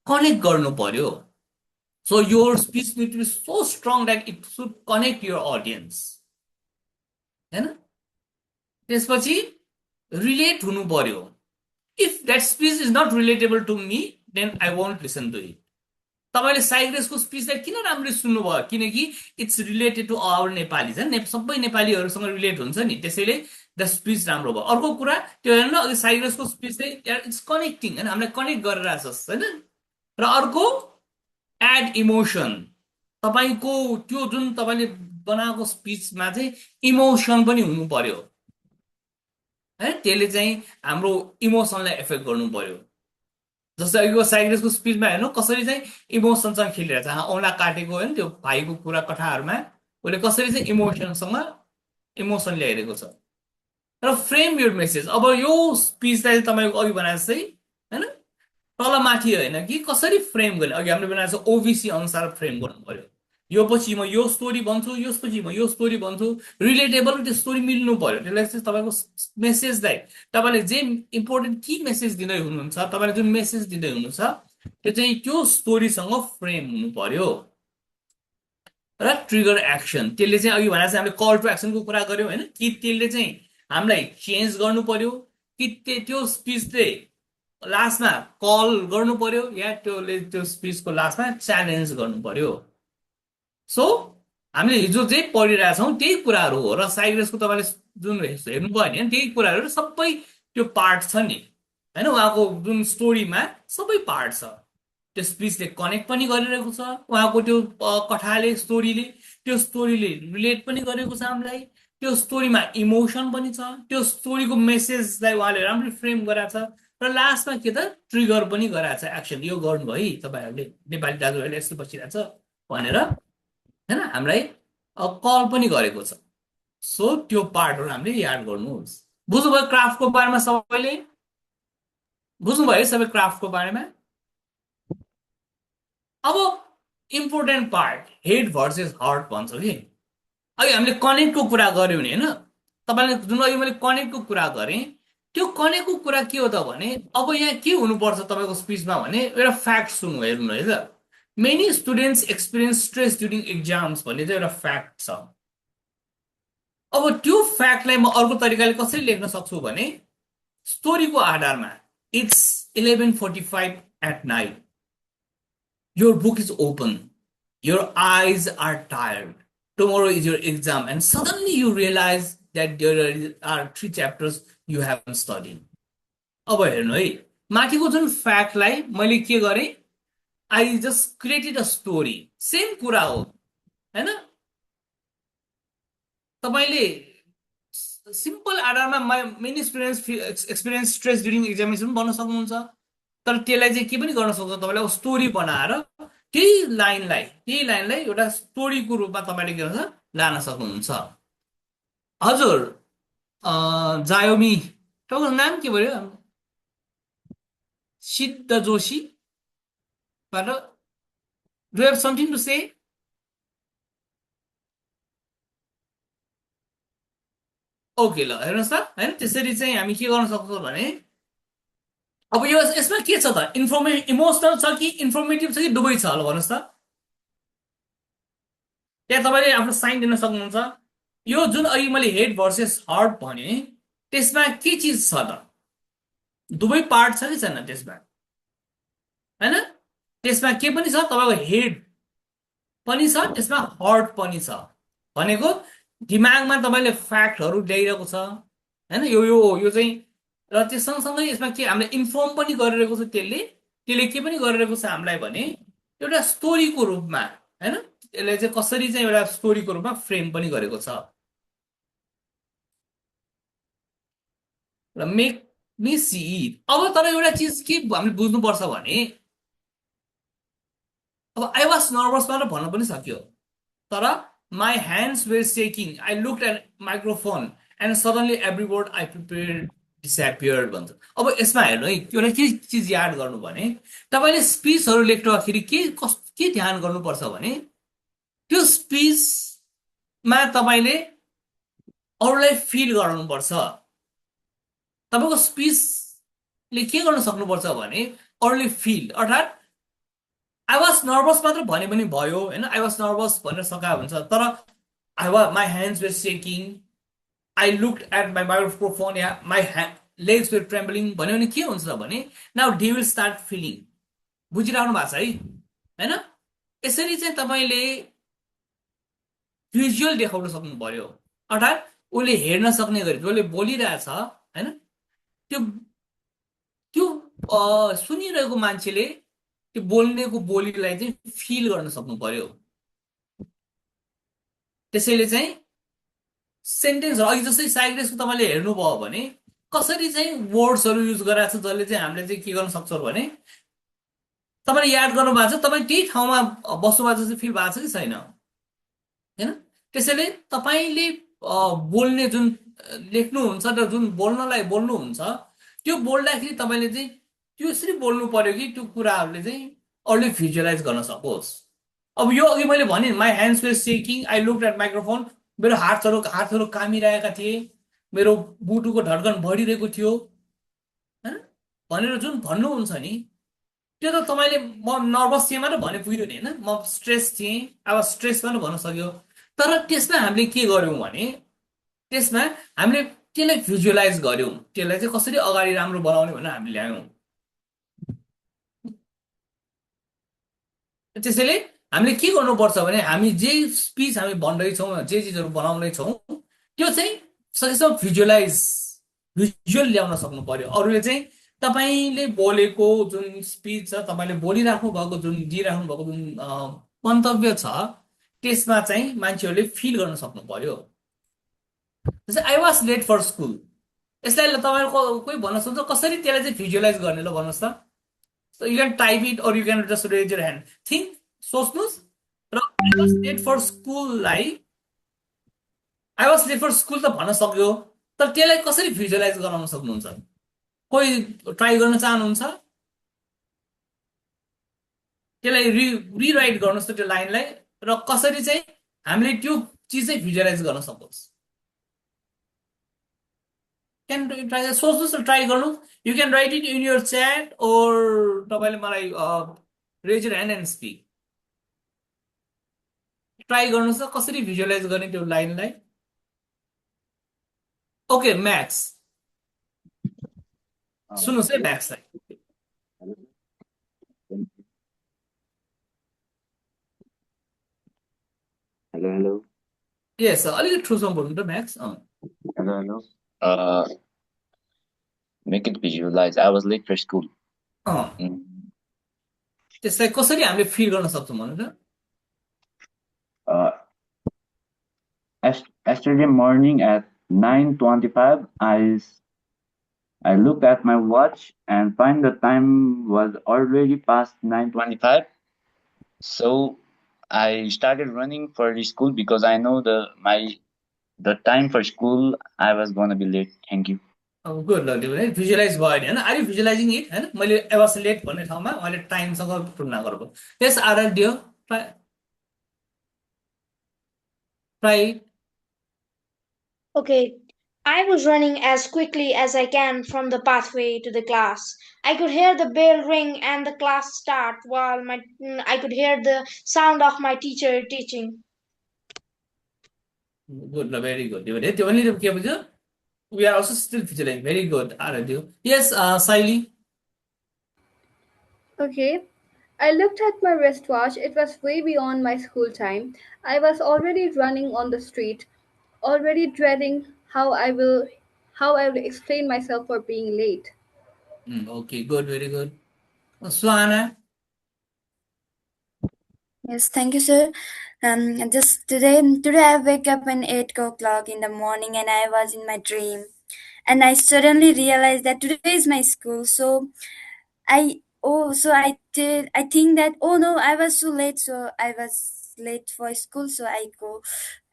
कनेक्ट गर्नु पर्यो so your speech need to be so strong that it should connect your audience होइन त्यसपछि रिलेट हुनु पर्यो if that speech is not relatable to me then I won't listen to it तपाईँले साइग्रेसको स्पिचलाई किन राम्ररी सुन्नुभयो किनकि it's related to our Nepali छ सबै नेपालीहरूसँग रिलेट हुन्छ नि त्यसैले द स्पिच राम्रो भयो अर्को कुरा त्यो हेर्नु अघि साइग्रेसको स्पिच चाहिँ इट्स कनेक्टिङ होइन हामीलाई कनेक्ट गरिरहेको छ होइन र अर्को एड इमोसन तपाईँको त्यो जुन तपाईँले बनाएको स्पिचमा चाहिँ इमोसन पनि हुनु पर्यो है त्यसले चाहिँ हाम्रो इमोसनलाई एफेक्ट गर्नु पर्यो जस्तै अघिको साइग्रेसको स्पिचमा हेर्नु कसरी चाहिँ इमोसनसँग खेलिरहेको छ औँला काटेको होइन त्यो भाइको कुरा कथाहरूमा उसले कसरी चाहिँ इमोसन ल्याइरहेको छ र फ्रेम योर मेसेज अब यो स्पिचलाई तपाईँको अघि बनाएको चाहिँ होइन तलमाथि होइन कि कसरी फ्रेम गर्ने अघि हामीले बनाएको छ ओबिसी अनुसार फ्रेम गर्नु पर्यो यो पछि म यो स्टोरी भन्छु यसपछि म यो स्टोरी भन्छु रिलेटेबल त्यो स्टोरी मिल्नु पर्यो त्यसलाई चाहिँ तपाईँको मेसेजलाई तपाईँले जे इम्पोर्टेन्ट कि मेसेज दिँदै हुनुहुन्छ तपाईँले जुन मेसेज दिँदै हुनुहुन्छ त्यो चाहिँ त्यो स्टोरीसँग फ्रेम हुनु पर्यो र ट्रिगर एक्सन त्यसले चाहिँ अघि भनेर चाहिँ हामीले कल टु एक्सनको कुरा गर्यौँ होइन कि त्यसले चाहिँ हामीलाई चेन्ज गर्नु पर्यो कि त्यो स्पिचले लास्टमा कल गर्नु पर्यो या त्यो स्पिचको लास्टमा च्यालेन्ज गर्नु पर्यो सो हामीले हिजो जे पढिरहेछौँ त्यही कुराहरू हो र साइग्रेसको तपाईँले जुन हेर्नुभयो नि त्यही कुराहरू सबै त्यो पार्ट छ नि होइन उहाँको जुन स्टोरीमा सबै पार्ट छ त्यो स्पिचले कनेक्ट पनि गरिरहेको छ उहाँको त्यो कथाले त्यो स्टोरीले रिलेट पनि गरेको छ हामीलाई त्यो स्टोरीमा इमोसन पनि छ त्यो स्टोरीको मेसेजलाई उहाँले राम्ररी फ्रेम गराएको छ र लास्टमा के त ट्रिगर पनि गराएको छ एक्सन यो गर्नु है तपाईँहरूले नेपाली दाजुभाइले यस्तो बसिरहेको छ भनेर होइन हामीलाई कल पनि गरेको छ सो त्यो पार्टहरू हामीले याद गर्नुहोस् बुझ्नुभयो क्राफ्टको बारेमा सबैले बुझ्नुभयो सबै क्राफ्टको बारेमा अब important part head versus heart भन्छ कि अघि हामीले कनेक्टको कुरा गऱ्यौँ नि होइन तपाईँले जुन अघि मैले कनेक्टको कुरा गरेँ त्यो कनेक्टको कुरा के हो त भने अब यहाँ के हुनुपर्छ तपाईँको स्पिचमा भने एउटा फ्याक्ट सुन्नु हेर्नु है त many students experience stress during exams भन्ने चाहिँ एउटा फ्याक्ट छ अब त्यो फ्याक्टलाई म अर्को तरिकाले कसरी लेख्न सक्छु भने स्टोरीको आधारमा it's 11:45 at night your book is open your eyes are tired tomorrow is your exam and suddenly you realize that there are 3 chapters you haven't studied. अब हेर्नु है माथिको जुन फ्याक्टलाई मैले के गरेँ I just created a story same कुरा हो हैन तपाईले सिम्पल आधारमा many students experience stress during examination भन्न सक्नुहुन्छ तर त्यसलाई चाहिँ के पनि गर्न सक्छ तपाईले स्टोरी बनाएर त्यही लाइनलाई एउटा स्टोरीको रूपमा तपाईले के गर्छ लान सक्नुहुन्छ हजुर जायोमी तपाईको नाम के भयो सिद्ध जोशी बाट do have something to say okay ल हेर्नुहोस् त हैन त्यसरी चाहिँ हामी के गर्न सक्छौँ भने अब यो यसमा के छ त इमोसनल छ कि इन्फर्मेटिभ छ कि दुवै छ ल भन्नुहोस् त त्यहाँ तपाईले आफ्नो साइन दिन सक्नुहुन्छ यो जुन अघि मैले हेड भर्सेस हार्ट भने त्यसमा के चीज छ त दुवै पार्ट छ कि छैन त्यसमा हैन त्यसमा के पनि छ तपाईको हेड पनि छ त्यसमा हार्ट पनि छ भनेको दिमागमा तपाईले फ्याक्टहरु ल्याइरहेको छ हैन यो चाहिँ र त्यो सँगसँगै यसमा के हामीले इन्फर्म पनि गरिरहेको छ त्यसले के पनि गरिरहेको छ हामीलाई भने एउटा स्टोरीको रूपमा हैन यसले चाहिँ कसरी चाहिँ एउटा स्टोरीको रूपमा फ्रेम पनि गरेको छ र मेक मी सी इट अब तर एउटा चीज के हामीले बुझ्नु पर्छ भने अब आई वाज नर्भस भनेर भन्न पनि सक्यो तर my hands were shaking I looked at microphone and suddenly every word I prepared disappeared भन्छ अब यसमा हेर्नु है एउटा के चीज याद गर्नु भने तपाईले स्पीचहरु लेख्दाखेरि के ध्यान गर्नुपर्छ भने त्यो स्पीचमा तपाईले अरूलाई फिल गराउनुपर्छ तपाईको स्पीचले के गर्न सक्नुपर्छ भने अरूले फिल अर्थात् I was nervous मात्र भने पनि भयो हैन I was nervous भनेर सका हुन्छ तर my hands were shaking I looked at my microphone yeah my legs were trembling भन्यो भने के हुन्छ भने now they will start feeling बुझिराख्नु भएको छ है हैन यसरी चाहिँ तपाईले भिजुअल देखाउन सक्नु पर्यो अर्थात् उले हेर्न सक्ने गरी जसले बोलिरहेछ हैन त्यो सुनिरहेको मान्छेले त्यो बोल्नेको बोलीलाई चाहिँ फिल गर्न सक्नु पर्यो त्यसैले चाहिँ सेन्टेन्स अघि जस्तै साइग्रेसको तपाईले हेर्नु भयो भने कसरी चाहिँ वर्ड्सहरु युज गराएको छ जसले चाहिँ हामीले चाहिँ के गर्न सक्छौं भने तपाईले याद गर्नु भएको छ तपाई त्यही ठाउँमा बस्नु भएको जस्तो फिल भएको छ कि छैन हैन त्यसैले तपाईले बोल्ने जुन लेख्नु हुन्छ र जुन बोल्नलाई बोल्नु हुन्छ त्यो बोल्दाखेरि तपाईले चाहिँ त्यो यसरी बोल्नु पर्यो कि त्यो कुराहरुले चाहिँ अरूले भिजुअलाइज गर्न सकोस् अब यो अघि मैले भने my hands were shaking I looked at microphone मेरो हातहरु कामिरहेका थिए मेरो बुटुको धड्कन बढिरहेको थियो हैन भनेर जुन भन्नुहुन्छ नि त्यो त तपाईले म नर्भस थिए मात्र भने पुग्यो नि हैन म स्ट्रेस थिए अब स्ट्रेस पनि भन्न सक्यो तर त्यसमा हामीले के गर्यौं भने त्यसमा हामीले त्यसलाई भिजुअलाइज गर्यौं त्यसलाई चाहिँ कसरी अगाडि राम्रो बनाउने भनेर हामीले ल्यायौं त्यसैले हामीले के गर्नुपर्छ भने हामी जे स्पीच हामी भन्दै छौं जे चीजहरु बनाउँदै छौं त्यो चाहिँ सकेसम्म भिजुअल ल्याउन सक्नु पर्यो अरूले चाहिँ तपाईले बोलेको जुन स्पीच छ तपाईले बोलिराख्नु भएको जुन दिइराख्नु भएको जुन मन्तव्य छ त्यसमा चाहिँ मान्छेहरुले फिल गर्न सक्नु पर्यो जस्तै I was late for school यसलाई तपाईहरुको कोही भन्न सक्छ कसरी त्यसलाई चाहिँ भिजुअलाइज गर्ने ल भन्नुस् त So you can type it or you can just raise your hand. Think, सोच्नुस् र I was late for school लाई I was late for school त भन्न सक्यो तर त्यसलाई कसरी भिजुअलाइज गराउन सक्नुहुन्छ कोही ट्राई गर्न चाहनुहुन्छ त्यसलाई रिराइट गर्नुस् त त्यो लाइनलाई र कसरी चाहिँ हामीले त्यो चीज चाहिँ भिजुअलाइज गर्न सकोस् can try sources try गर्नु you can write it in your chat or तपाईले मलाई raise your hand and speak try गर्नुस् त कसरी भिजुअलाइज गर्ने त्यो लाइनलाई ओके म्याक्स सुन्नुस् है म्याक्सलाई हेलो यस अलिकति ठुलोसँग बोल्नु त Max Hello. Make it visualize. I was late for school. Mm. त्यसलाई कसरी हामीले फिल गर्न सक्छौँ भन्नु त Uh, Yesterday morning at 9:25, I looked at my watch and find the time was already past 9:25. So I started running for the school because I know the time for school I was gonna be late. Thank you. अब good ल त्यो भने visualise भयो नि होइन are you भिजुअलाइजिङ it होइन मैले Awas late भन्ने ठाउँमा मैले टाइमसँग तुलना गरेको यस आराध्य try Okay, I was running as quickly as I can from the pathway to the class. I could hear the bell ring and the class start while I could hear the sound of my teacher teaching. Good ल very good त्यो भने त्यो पनि के बुझ्यो we are also still visualizing very good Aradhya यस Saili Okay. I looked at my wristwatch. It was way beyond my school time. I was already running on the street, already dreading how I will explain myself for being late. Okay good very good Suhana Yes, thank you, sir. Just today I wake up at 8 o'clock in the morning, and I was in my dream, and I suddenly realized that today is my school. So I think that no, I was so late, so I was late for school, so I go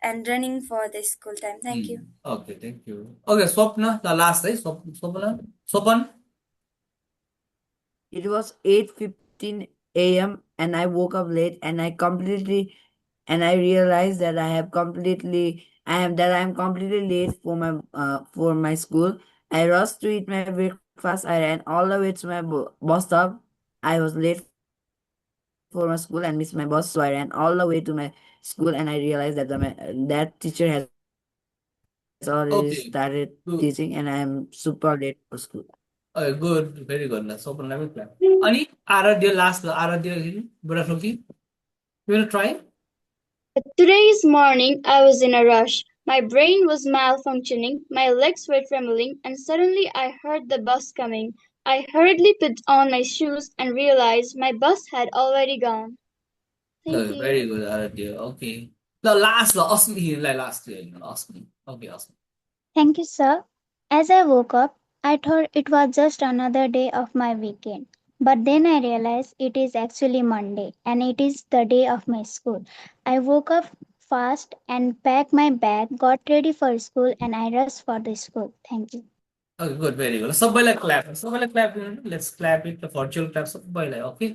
and running for the school time. Thank you. Okay thank you okay स्वप्न ल last है स्वपन It was 8:15 a.m. and I woke up late and I realized that I am completely late for my school. I rushed to eat my breakfast. I ran all the way to my bus stop. I was late for my school and missed my bus, so I ran all the way to my school and I realized that that teacher has already Okay. started Good. teaching and I am super late for school. Good very good ल स्वप्नलाई पनि clap अनि आराध्य last ल आराध्य बुढा ठोकी you try Today's morning, I was in a rush. My brain was malfunctioning, my legs were trembling, and suddenly I heard the bus coming. I hurriedly put on my shoes and realized my bus had already gone. Thank you. Very good आराध्य okay ल last ल अस्मिलाई last अस्मि okay अस्मि Thank you, sir. As I woke up, I thought it was just another day of my weekend. But then I realized it is actually Monday and it is the day of my school. I woke up fast and packed my bag, got ready for school, and I rushed for the school. Thank you. Okay good very good सबैलाई clap let's clap it virtual clap सबैलाई okay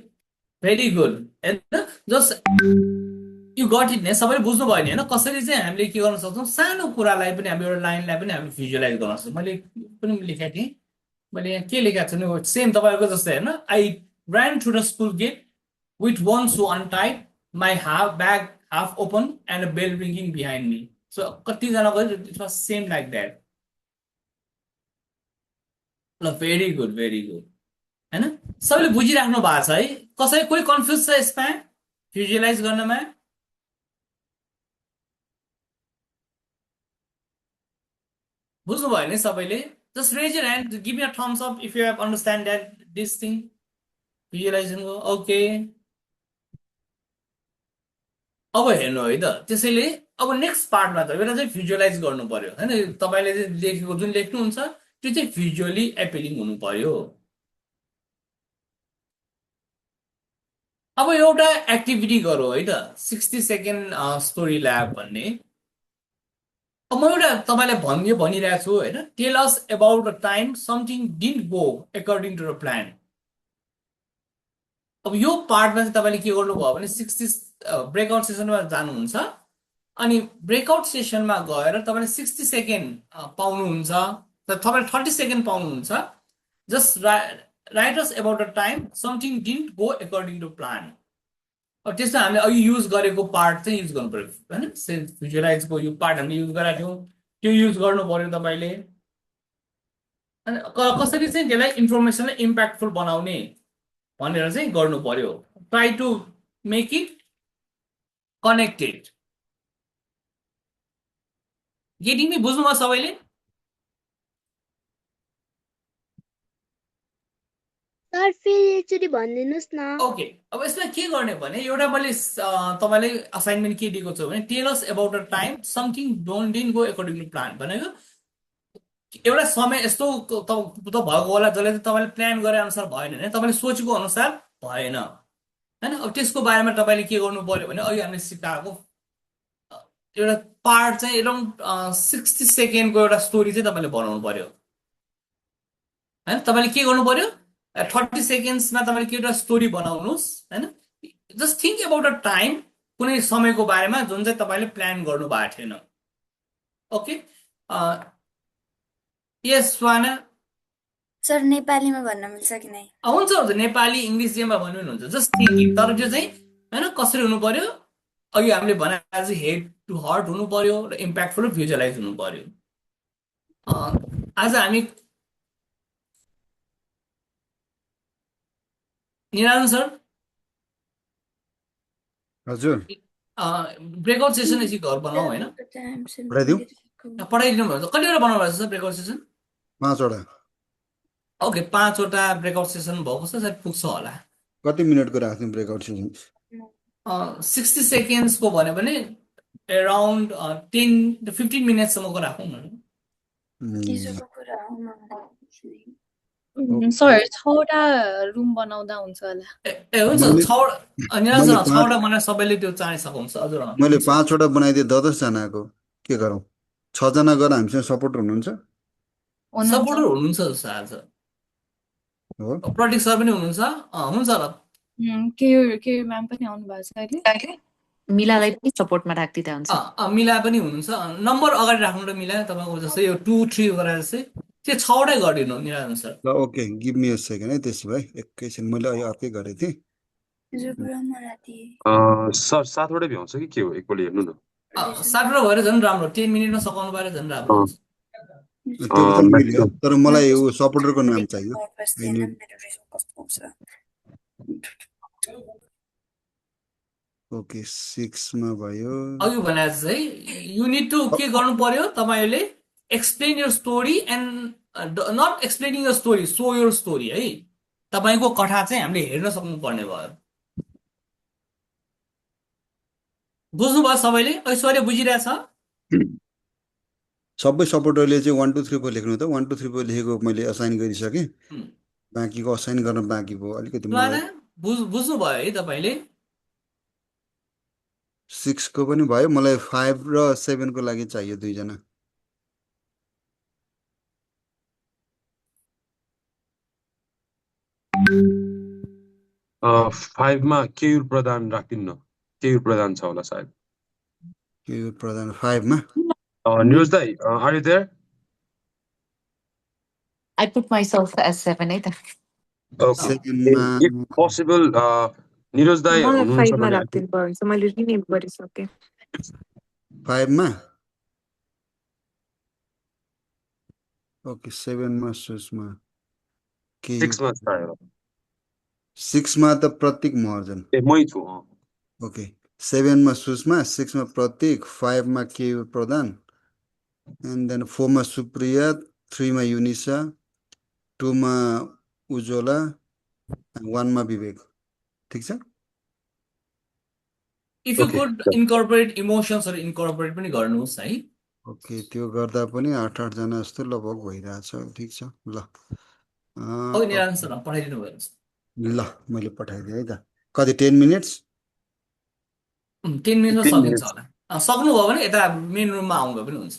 very good होइन just you got it ने सबैले बुझ्नुभयो नि होइन कसरी चाहिँ हामीले के गर्न सक्छौँ सानो कुरालाई पनि हामी एउटा लाइनलाई पनि हामीले भिजुअलाइज गर्न सक्छौँ मैले पनि लेखेको थिएँ मैले यहाँ के लेखेको छु नि सेम तपाईँहरूको जस्तै होइन I ran to the school gate with one shoe untied, my bag half open and a bell ringing behind me. So कतिजनाको it was same like that. ल भेरी गुड होइन सबैले बुझिराख्नु भएको छ है कसै कोही कन्फ्युज छ यसमा भिजुअलाइज गर्नमा बुझ्नुभयो नि सबैले just raise your hand give me a thumbs up if you have understand that this thing भिजुअलाइजेसनको ओके अब हेर्नु है त त्यसैले अब नेक्स्ट पार्टमा त एउटा चाहिँ भिजुअलाइज गर्नु पर्यो होइन तपाईँले चाहिँ लेखेको जुन लेख्नुहुन्छ त्यो चाहिँ भिजुअली एपिलिङ हुनु पर्यो अब एउटा एक्टिभिटी गरौँ है त 60 सेकेन्ड स्टोरी ल्याब भन्ने अब म एउटा तपाईँलाई भनिरहेको छु होइन tell us about the time something didn't go according to the plan अब यो पार्टमा चाहिँ तपाईँले के गर्नुभयो भने 60 ब्रेकआउट सेसनमा जानुहुन्छ अनि ब्रेकआउट सेसनमा गएर तपाईँले 60 सेकेन्ड पाउनुहुन्छ तपाईँले 30 सेकेन्ड पाउनुहुन्छ just write us about the time something didn't go according to plan अब त्यसमा हामीले अघि युज गरेको पार्ट चाहिँ युज गर्नु पर्यो होइन सेल्फ भिजुअलाइजको यो पार्ट हामीले युज गरेका थियौँ त्यो युज गर्नु पर्यो तपाईँले अनि कसरी चाहिँ त्यसलाई इन्फर्मेसनलाई इम्प्याक्टफुल बनाउने भनेर चाहिँ गर्नु पर्यो try to make it connected getting me बुझ्नुभयो सबैले? सर फेरि एकचोटि भनिदिनुहोस् न। ओके, अब यसमा के गर्ने भने एउटा मैले तपाईँलाई असाइनमेन्ट के दिएको छु भने tell us about a time something didn't go according to plan भनेको एउटा समय यस्तो त भएको होला जसले चाहिँ तपाईँले प्लान गरे अनुसार भएन भने तपाईँले सोचेको अनुसार भएन होइन। अब त्यसको बारेमा तपाईँले के गर्नु पर्यो भने अघि हामीले सिकाएको एउटा पार्ट चाहिँ एराउन्ड 60 सेकेन्डको एउटा स्टोरी चाहिँ तपाईँले बनाउनु पर्यो होइन। तपाईँले के गर्नु पर्यो 30 सेकेन्ड्समा तपाईँले के एउटा स्टोरी बनाउनुहोस् होइन। Just think about a time कुनै समयको बारेमा जुन चाहिँ तपाईँले प्लान गर्नु भएको थिएन। ओके, यस स्वाना सर नेपालीमा भन्न मिल्छ कि नै? हुन्छ हुन्छ, नेपाली इङ्ग्लिस जेमा भन्नु पनि हुन्छ, जस्ट थिङ्किङ। तर त्यो चाहिँ होइन कसरी हुनु पर्यो, अघि हामीले भने चाहिँ हेड टु हार्ट हुनु पर्यो र इम्प्याक्टफुल भिजुअलाइज हुनु पर्यो। आज हामी निराजन सर हजुर ब्रेकआउट सेसन यसरी घर बनाऊ होइन, पठाइदिउँ पठाइदिनु भयो। कतिवटा बनाउनु भएको छ सर ब्रेकआउट सेसन? 5वटा। ओके, 5वटा ब्रेकआउट सेसन भएको छ, सायद पुग्छ होला। कति मिनटको राख्ने ब्रेकआउट सेसन? 60 सेकेन्ड्सको भन्यो भने एराउन्ड 10 to 15 मिनटसम्मको राखौँ न। सर 6वटा रुम बनाउँदा हुन्छ होला। ए हुन्छ, 6वटा निराजन 6वटा बनाएर सबैले त्यो चाँडै सघाउँछ। हजुर मैले 5वटा बनाइदिएँ 10 जनाको, के गरौँ? 6 जना गएर हामीसँग सपोर्ट हुनुहुन्छ? सपोर्टर हुनुहुन्छ जस्तो आज हो, प्रतीक सर पनि हुनुहुन्छ। हुन्छ ल, के म्याम पनि आउनु भएको छ अहिले। मिलालाई पनि सपोर्टमा राखिदिँदा हुन्छ। मिला पनि हुनुहुन्छ। नम्बर अगाडि राख्नु र मिला तपाईँको जस्तै यो 2 3 गरेर चाहिँ त्यो 6वटै गरिदिनु निराजन सर। ल okay, give me a second है। त्यसो भए एकैछिन, मैले अहिले अर्कै गरेको थिएँ। सर 7वटै भ्याउँछ कि के हो एकपल्ट हेर्नु न। 7वटा भएर झन् राम्रो, 10 मिनटमा सघाउनु पारे झन् राम्रो हुन्छ। त्यो त मैले हो, तर मलाई यो सपोर्टरको नाम चाहियो। ओके, 6मा भयो। अघि भने चाहिँ यु निड टु के गर्नु पर्यो, तपाईँले explain your story and not explaining your story, so your story है। तपाईँको कथा चाहिँ हामीले हेर्न सक्नुपर्ने भयो। बुझ्नुभयो सबैले? ऐश्वर्य बुझिरहेछ? सबै सपोर्टरले चाहिँ 1 2 3 4 लेख्नु त। 1 2 3 4 लेखेको मैले असाइन गरिसकेँ, बाँकीको असाइन गर्न बाँकी भयो अलिकति। बुझ्नुभयो है तपाईँले? 6 को पनि भयो, मलाई 5 र 7 को लागि चाहियो 2 जना। फाइभमा केयुर प्रधान राखिदिनु न। केयुर प्रधान छ होला सायद। केयुर प्रधान 5मा। निरज दाइ, are you there? I put myself as 7 है त। Okay, if possible निरज दाइ हुनुहुन्छ भने 5मा। ओके, 7मा सुषमा, 6मा छ। 6मा त प्रतीक महर्जन। मै छु। ओके, 7मा सुषमा, 6मा प्रतीक, 5मा केयुर प्रधान, एन्ड देन 4मा सुप्रिया, 3मा युनिसा, 2मा उज्ज्वला, 1मा विवेक। ठिक छ? इफ यु कुड इन्कर्पोरेट इमोसन्सहरु इन्कर्पोरेट पनि गर्नुहोस् है। ओके, त्यो गर्दा पनि 8 जना जस्तो लगभग भइरहेछ। ठिक छ, ल निराजन सर पठाइदिनु भयो। ल मैले पठाइदिएँ है त। कति 10 मिनट्स? 10 मिनटमा सकिन्छ होला। सक्नुभयो भने यता मेन रुममा आउँदा पनि हुन्छ।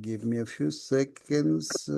Give me a few seconds.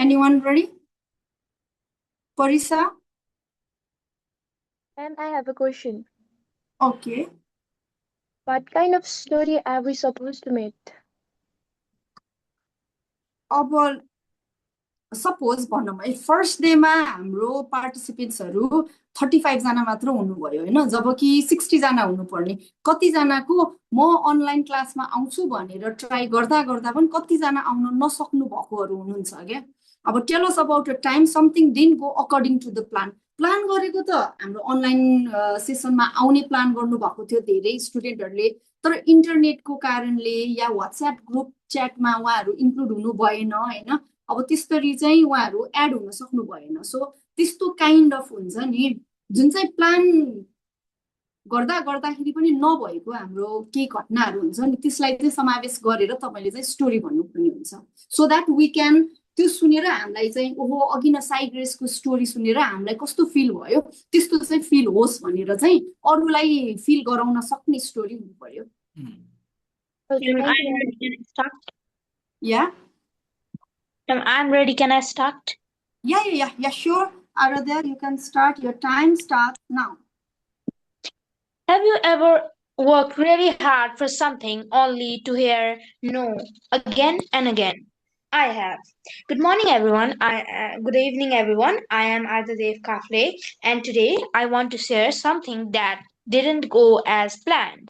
Anyone ready? Parisa? And I have a question. Okay. What kind of story are we supposed to make? अब सपोज भनौँ है फर्स्ट डेमा हाम्रो पार्टिसिपेन्ट्सहरू 35 जना मात्र हुनुभयो होइन, जबकि 60 जना हुनुपर्ने। कतिजनाको म अनलाइन क्लासमा आउँछु भनेर ट्राई गर्दा गर्दा पनि कतिजना आउन नसक्नु भएकोहरू हुनुहुन्छ क्या। अब tell us about a time something didn't go according to the plan. Plan गरेको त हाम्रो अनलाइन सेसनमा आउने प्लान गर्नुभएको थियो धेरै स्टुडेन्टहरूले, तर इन्टरनेटको कारणले या वाट्सएप ग्रुप च्याटमा उहाँहरू इन्क्लुड हुनु भएन होइन। अब त्यसरी चाहिँ उहाँहरू एड हुन सक्नु भएन। सो त्यस्तो काइन्ड अफ हुन्छ नि जुन चाहिँ प्लान गर्दा गर्दाखेरि पनि नभएको हाम्रो केही घटनाहरू हुन्छ नि, त्यसलाई चाहिँ समावेश गरेर तपाईँले चाहिँ स्टोरी भन्नुपर्ने हुन्छ। सो द्याट वी क्यान त्यो सुनेर हामीलाई चाहिँ ओहो अघि न साइड रेसको स्टोरी सुनेर हामीलाई कस्तो फिल भयो त्यस्तो चाहिँ फिल होस् भनेर चाहिँ अरूलाई फिल गराउन सक्ने स्टोरी हुनु पर्यो। या I'm ready. Can I start? Yeah, sure. Aradhya, you can start. Your time starts now. Have you ever worked really hard for something only to hear no again and again? I have. Good morning, everyone. Good evening, everyone. I am Ardadev Kafle, and today I want to share something that didn't go as planned.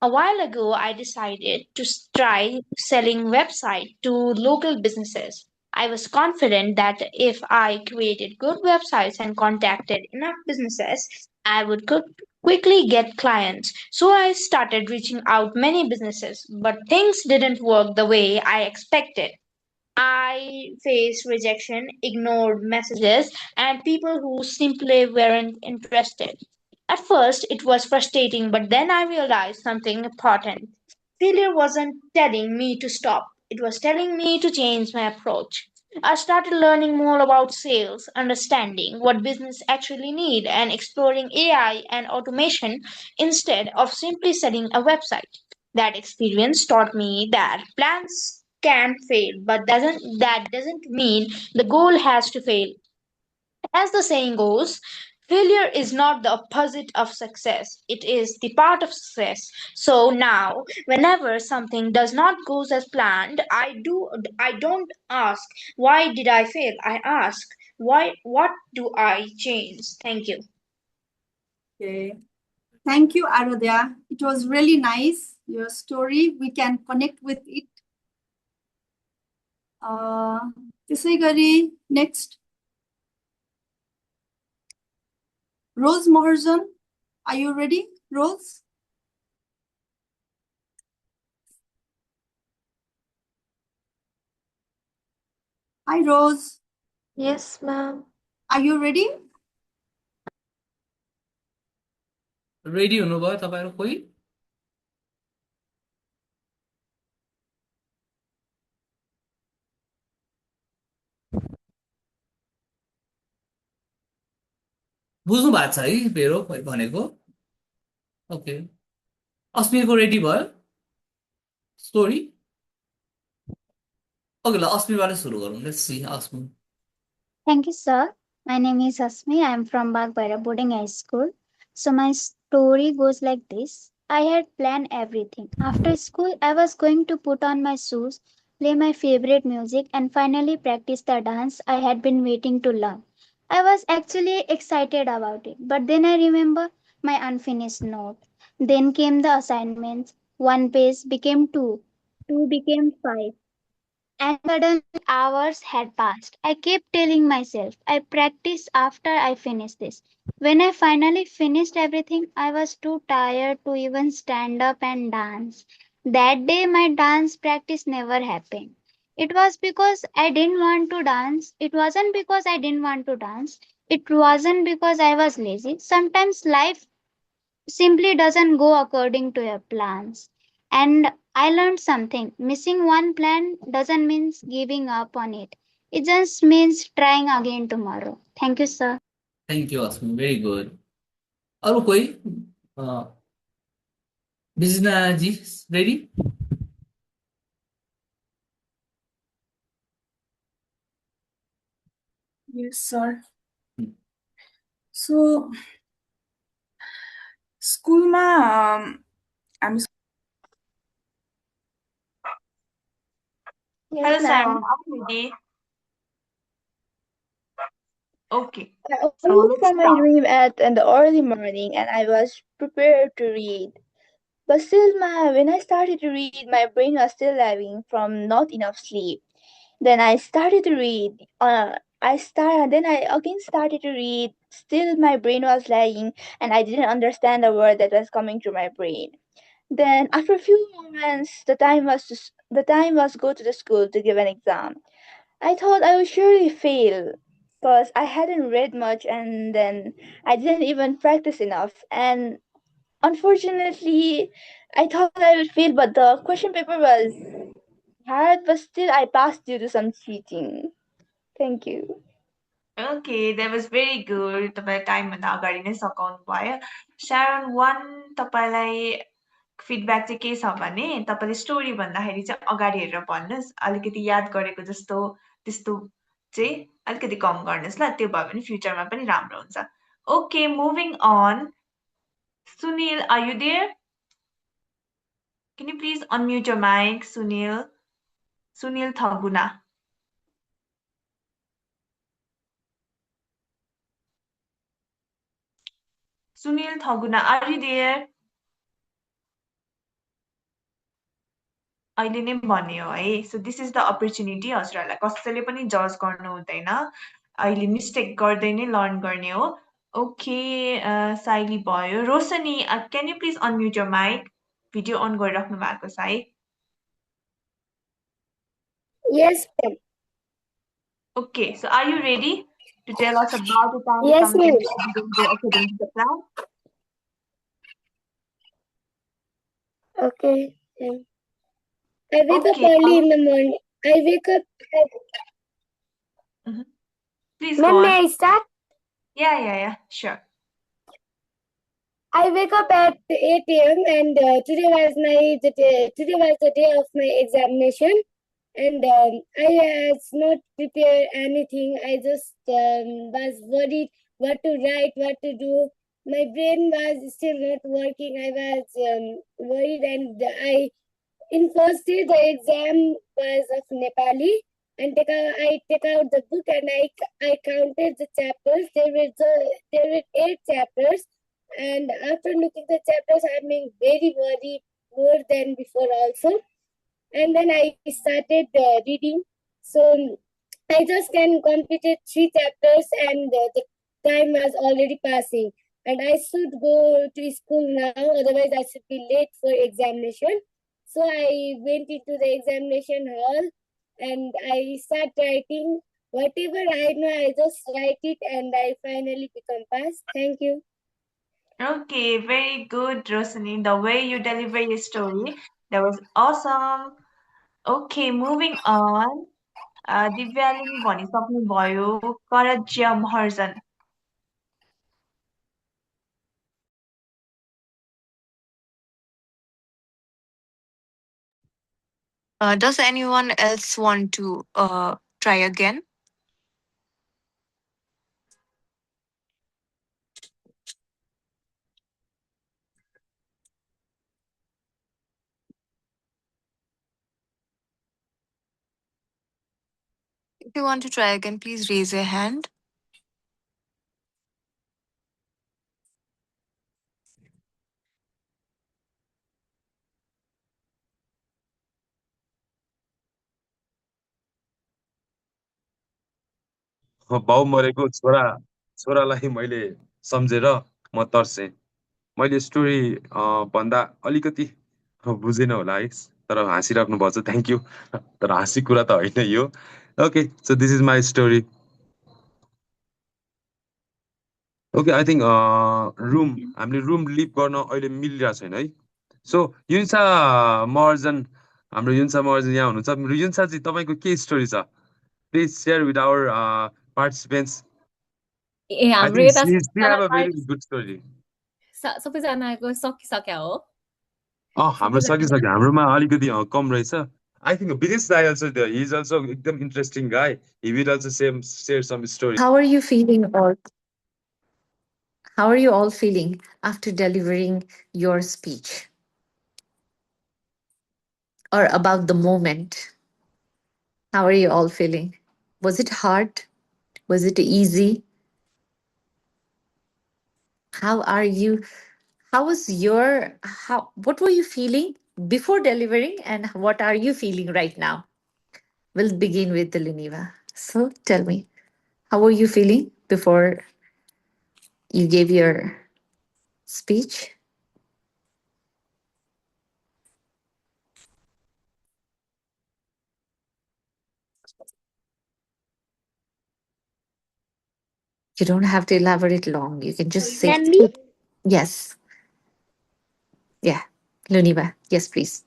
A while ago, I decided to try selling website to local businesses. I was confident that if I created good websites and contacted enough businesses, I would quickly get clients. So I started reaching out many businesses, but things didn't work the way I expected. I faced rejection, ignored messages, and people who simply weren't interested. At first, it was frustrating, but then I realized something important. Failure wasn't telling me to stop, it was telling me to change my approach. I started learning more about sales, understanding what business actually need, and exploring AI and automation instead of simply selling a website. That experience taught me that plans can fail, but that doesn't mean the goal has to fail. As the saying goes, failure is not the opposite of success, it is the part of success. So now, whenever something does not go as planned, I don't ask why did I fail? I ask what do I change? Thank you. Okay. Thank you, Aradhya. It was really nice, your story. We can connect with it. त्यसै गरी next. Rose Moharjan, are you ready, Rose? Hi, Rose. Yes, ma'am. Are you ready? Ready हुनुभयो तपाईहरु कोही? बुझ्नु भएको छ है मेरो भनेको? ओके। अस्मिरको रेडी भयो स्टोरी? ओके ल अस्मिरबाट सुरु गरौँ। Let's see Asmir. Thank you, sir. My name is Asmi. I am from Bagbara Boarding High School. So my story goes like this. I had planned everything. After school, I was going to put on my shoes, play my favorite music, and finally practice the dance I had been waiting to learn. I was actually excited about it, but then I remember my unfinished note. Then came the assignments. One page became two, two became five. And suddenly hours had passed. I kept telling myself, I practice after I finish this. When I finally finished everything, I was too tired to even stand up and dance. That day, my dance practice never happened. It was because I didn't want to dance. It wasn't because I didn't want to dance. It wasn't because I was lazy. Sometimes life simply doesn't go according to your plans. And I learned something. Missing one plan doesn't mean giving up on it. It just means trying again tomorrow. Thank you, sir. Thank you, Asmi. Very good. अरु कोही? बिजना जी ready? Yes, sir. So, स्कुलमा हामी Hello, Yes, Sarah. ma'am. Are you ready? Okay. I So woke let's from my start. dream in the early morning and I was prepared to read. But still, when I started to read, my brain was still lagging from not enough sleep. Then I started to read. Then I again started to read. Still, my brain was lagging, and I didn't understand the word that was coming to my brain. Then, after a few moments, the time was go to the school to give an exam. I thought I would surely fail because I hadn't read much, and then I didn't even practice enough. And unfortunately, I thought I would fail, but the question paper was hard, but still I passed due to some cheating. Thank you. Okay, that was very good. तपाईँ टाइमभन्दा अगाडि नै सघाउनु भयो Sharon one तपाईँलाई feedback चाहिँ के छ भने तपाईँले स्टोरी भन्दाखेरि चाहिँ अगाडि हेरेर भन्नुहोस् अलिकति याद गरेको जस्तो त्यस्तो चाहिँ अलिकति कम गर्नुहोस् ल त्यो भयो भने फ्युचरमा पनि राम्रो हुन्छ okay moving on Sunil are you there Can you please unmute your mic, Sunil? Sunil Thaguna. Sunil Thaguna, are you there? अहिले नै भन्यो है so this is the opportunity हजुरहरूलाई कसैले पनि जज गर्नु हुँदैन अहिले मिस्टेक गर्दै नै लर्न गर्ने हो ओके साइली भयो Roshani can you please unmute your mic video on गरिराख्नु भएको छ है Yes, ma'am. Okay, so are you ready to tell us about the time Yes, something ma'am. didn't go according to the plan? Okay. Yeah. I wake up Okay. early in the morning. I wake up. Please Ma'am, go may on. I start? Yeah, sure. I wake up at 8 a.m. and today was the day of my examination, and I was not prepared anything. I just was worried what to write, what to do. My brain was still not working. I was worried, and in first day the exam was of Nepali, and I take out the book and I counted the chapters. There were 8 chapters. And after looking the chapters, I'm being very worried more than before also. And then I started reading. So I just completed 3 chapters and the time was already passing. And I should go to school now, otherwise I should be late for examination. So I went into the examination hall and I start writing. Whatever I know, I just write it and I finally become pass. Thank you. Okay, very good, Rosani. The way you deliver your story, that was awesome. Okay, moving on. दिव्याले नि भनिसक्नु भयो करज्य Maharjan Does anyone else want to try again? If you want to try again, please raise your hand. बाउ मरेको छोरालाई मैले सम्झेर म तर्सेँ मैले स्टोरी भन्दा अलिकति बुझेन होला है तर हाँसिराख्नु भएको छ थ्याङ्क यू तर हाँसी कुरा त होइन यो okay so this is my story okay I think हामीले रुम लिभ गर्न अहिले मिलिरहेको छैन है सो युन्सा महर्जन हाम्रो युन्सा महर्जन यहाँ हुनुहुन्छ युन्साजी तपाईँको के स्टोरी छ please share with our participants uh I हाम्रो थिङ्क यता see have a very good story सबैजनाको सकिसक्यो हो हाम्रो सकिसक्यो हाम्रोमा अलिकति कम रहेछ I think Binesh Rai also there. He's also एकदम interesting guy. He will also share some story. How are you feeling, or how are you all feeling after delivering your speech or about the moment? How are you all feeling? Was it hard? Was it easy? How are you? How was your, what were you feeling before delivering, and what are you feeling right now? We'll begin with the Luniva. So tell me, how were you feeling before you gave your speech? You don't have to elaborate long. You can just say, Can we? yes. Yeah. Luniva, yes, please.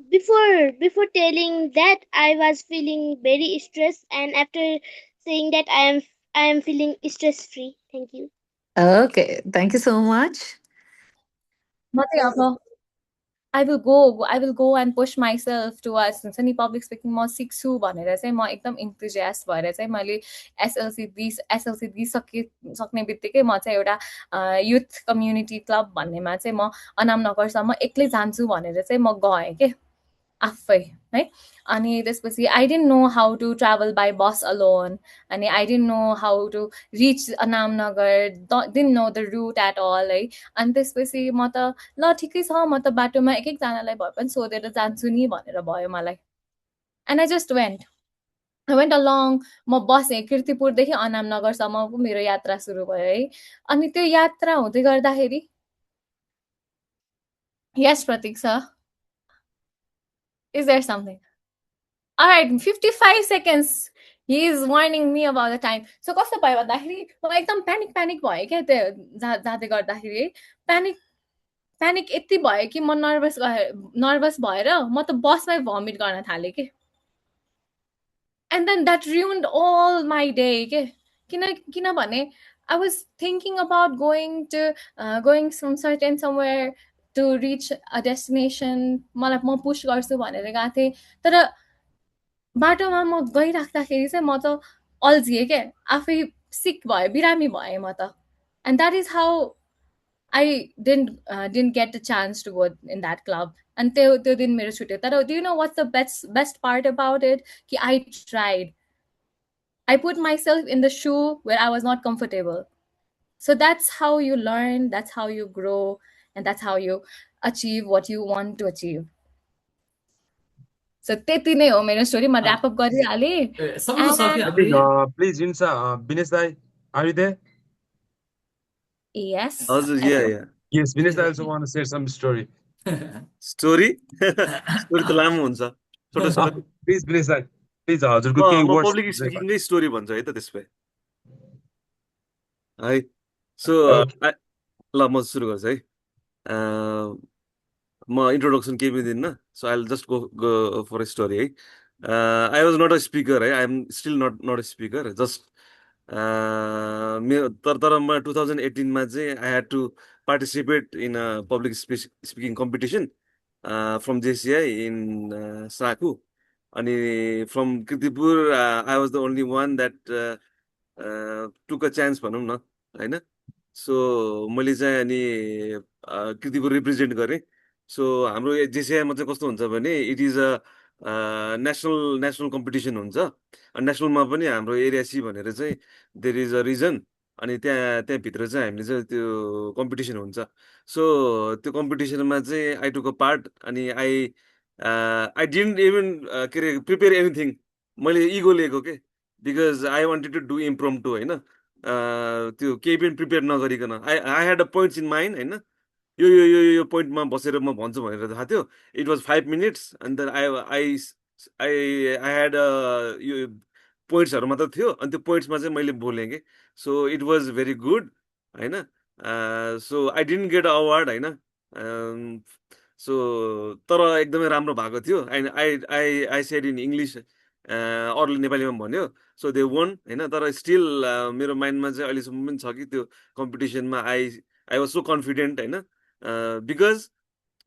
Before telling that, I was feeling very stressed, and after saying that, I am feeling stress free. Thank you. Okay. Thank you so much. म चाहिँ अब I will go and push myself towards हुन्छ नि public speaking म सिक्छु भनेर चाहिँ म एकदम इन्थुजियास्ट भएर चाहिँ मैले एसएलसी दिइसक्ने बित्तिकै म चाहिँ एउटा युथ कम्युनिटी क्लब भन्नेमा चाहिँ म अनामनगरसम्म एक्लै जान्छु भनेर चाहिँ म गएँ के आफै है अनि त्यसपछि I didn't know how to travel by bus alone अनि I didn't know how to reach Anamnagar didn't know the route at all है अनि त्यसपछि म त ल ठिकै छ म त बाटोमा एक एकजनालाई भए पनि सोधेर जान्छु नि भनेर भयो मलाई and I just went I went along म बसेँ किर्तिपुरदेखि अनामनगरसम्मको मेरो यात्रा सुरु भयो है अनि त्यो यात्रा हुँदै गर्दाखेरि यस प्रतीक्षा Is there something? All right, 55 seconds. He is warning me about the time. So कस्तो भयो भन्दाखेरि म एकदम प्यानिक भयो क्या त्यो जाँदै गर्दाखेरि है प्यानिक यति भयो कि म नर्भस भएर म त बसमै भमिट गर्न थालेँ कि and then that ruined all my day के किनभने I was thinking about going from certain somewhere to reach a destination मलाई म पुश गर्छु भनेर गएको थिएँ तर बाटोमा म गइराख्दाखेरि चाहिँ म त अल्झिएँ क्या आफै सिक भयो बिरामी भएँ म त and that is how I didn't get the chance to go in that club अनि त्यो दिन मेरो छुट्यो तर do you know what's the best part about it कि I tried I put myself in the shoe where I was not comfortable. So that's how you learn, that's how you grow, and that's how you achieve what you want to achieve. So त्यति नै हो मेरो story म rap up गरिहालेँ सक्नु सक्यो I think please Insa Binesh Dai, are you there? Yes. हजुर या Yes, Binesh Dai also want to share some story. Story story त लामो हुन्छ छोटो छोटो Please Binesh Dai, please हजुरको केही म वर्ड्स पब्लिक स्पिकिङकै स्टोरी भन्छु है त त्यसमा है सो ल म सुरु गर्छु है म इन्ट्रोडक्सन केही पनि दिन्न so I just go for a story है I was not a speaker है I am still not a speaker just तर म 2018मा चाहिँ I had to participate in a public speaking competition from JCI in Saku अनि from Kirtipur I was the only one that took a chance भनौँ न होइन so मैले चाहिँ अनि किर्तिपुर रिप्रेजेन्ट गरेँ सो हाम्रो जेसिआईमा चाहिँ कस्तो हुन्छ भने it is a national competition हुन्छ नेसनलमा पनि हाम्रो एरिया सी भनेर चाहिँ देयर इज अ रिजन अनि त्यहाँभित्र चाहिँ हामीले चाहिँ त्यो कम्पिटिसन हुन्छ सो त्यो कम्पिटिसनमा चाहिँ आई टुक अ पार्ट अनि आई डिन्ट इभन के अरे प्रिपेयर एनिथिङ मैले इगो लिएको के because I wanted to do impromptu होइन त्यो केही पनि प्रिपेयर नगरिकन I had a points in mind होइन यो पोइन्टमा बसेर म भन्छु भनेर थाहा थियो इट वाज 5 मिनट्स अन्त आई ह्याड यो पोइन्ट्सहरू मात्र थियो अनि त्यो पोइन्ट्समा चाहिँ मैले बोलेँ कि so it was very good होइन so I didn't get award होइन सो तर एकदमै राम्रो भएको थियो and I said in English अरूले नेपालीमा भन्यो सो दे वन होइन तर स्टिल मेरो माइन्डमा चाहिँ अहिलेसम्म पनि छ कि त्यो कम्पिटिसनमा आई वाज सो कन्फिडेन्ट होइन बिकज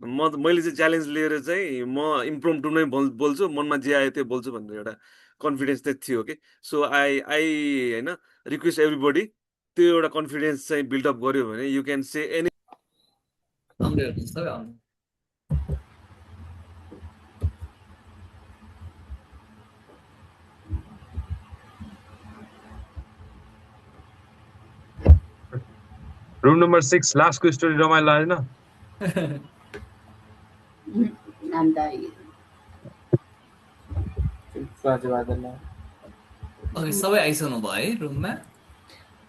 मैले चाहिँ च्यालेन्ज लिएर चाहिँ म इम्प्रोम्प्टु नै बोल्छु, मनमा जे आयो त्यो बोल्छु भनेर एउटा कन्फिडेन्स चाहिँ थियो कि। सो आई आई होइन रिक्वेस्ट एभ्रीबडी त्यो एउटा कन्फिडेन्स चाहिँ बिल्डअप गर्यो भने you can say any. Room number 6 लास्टको स्टोरी रमाइलो लागेन? नाम त सबै आइसक्नु भयो है रुममा?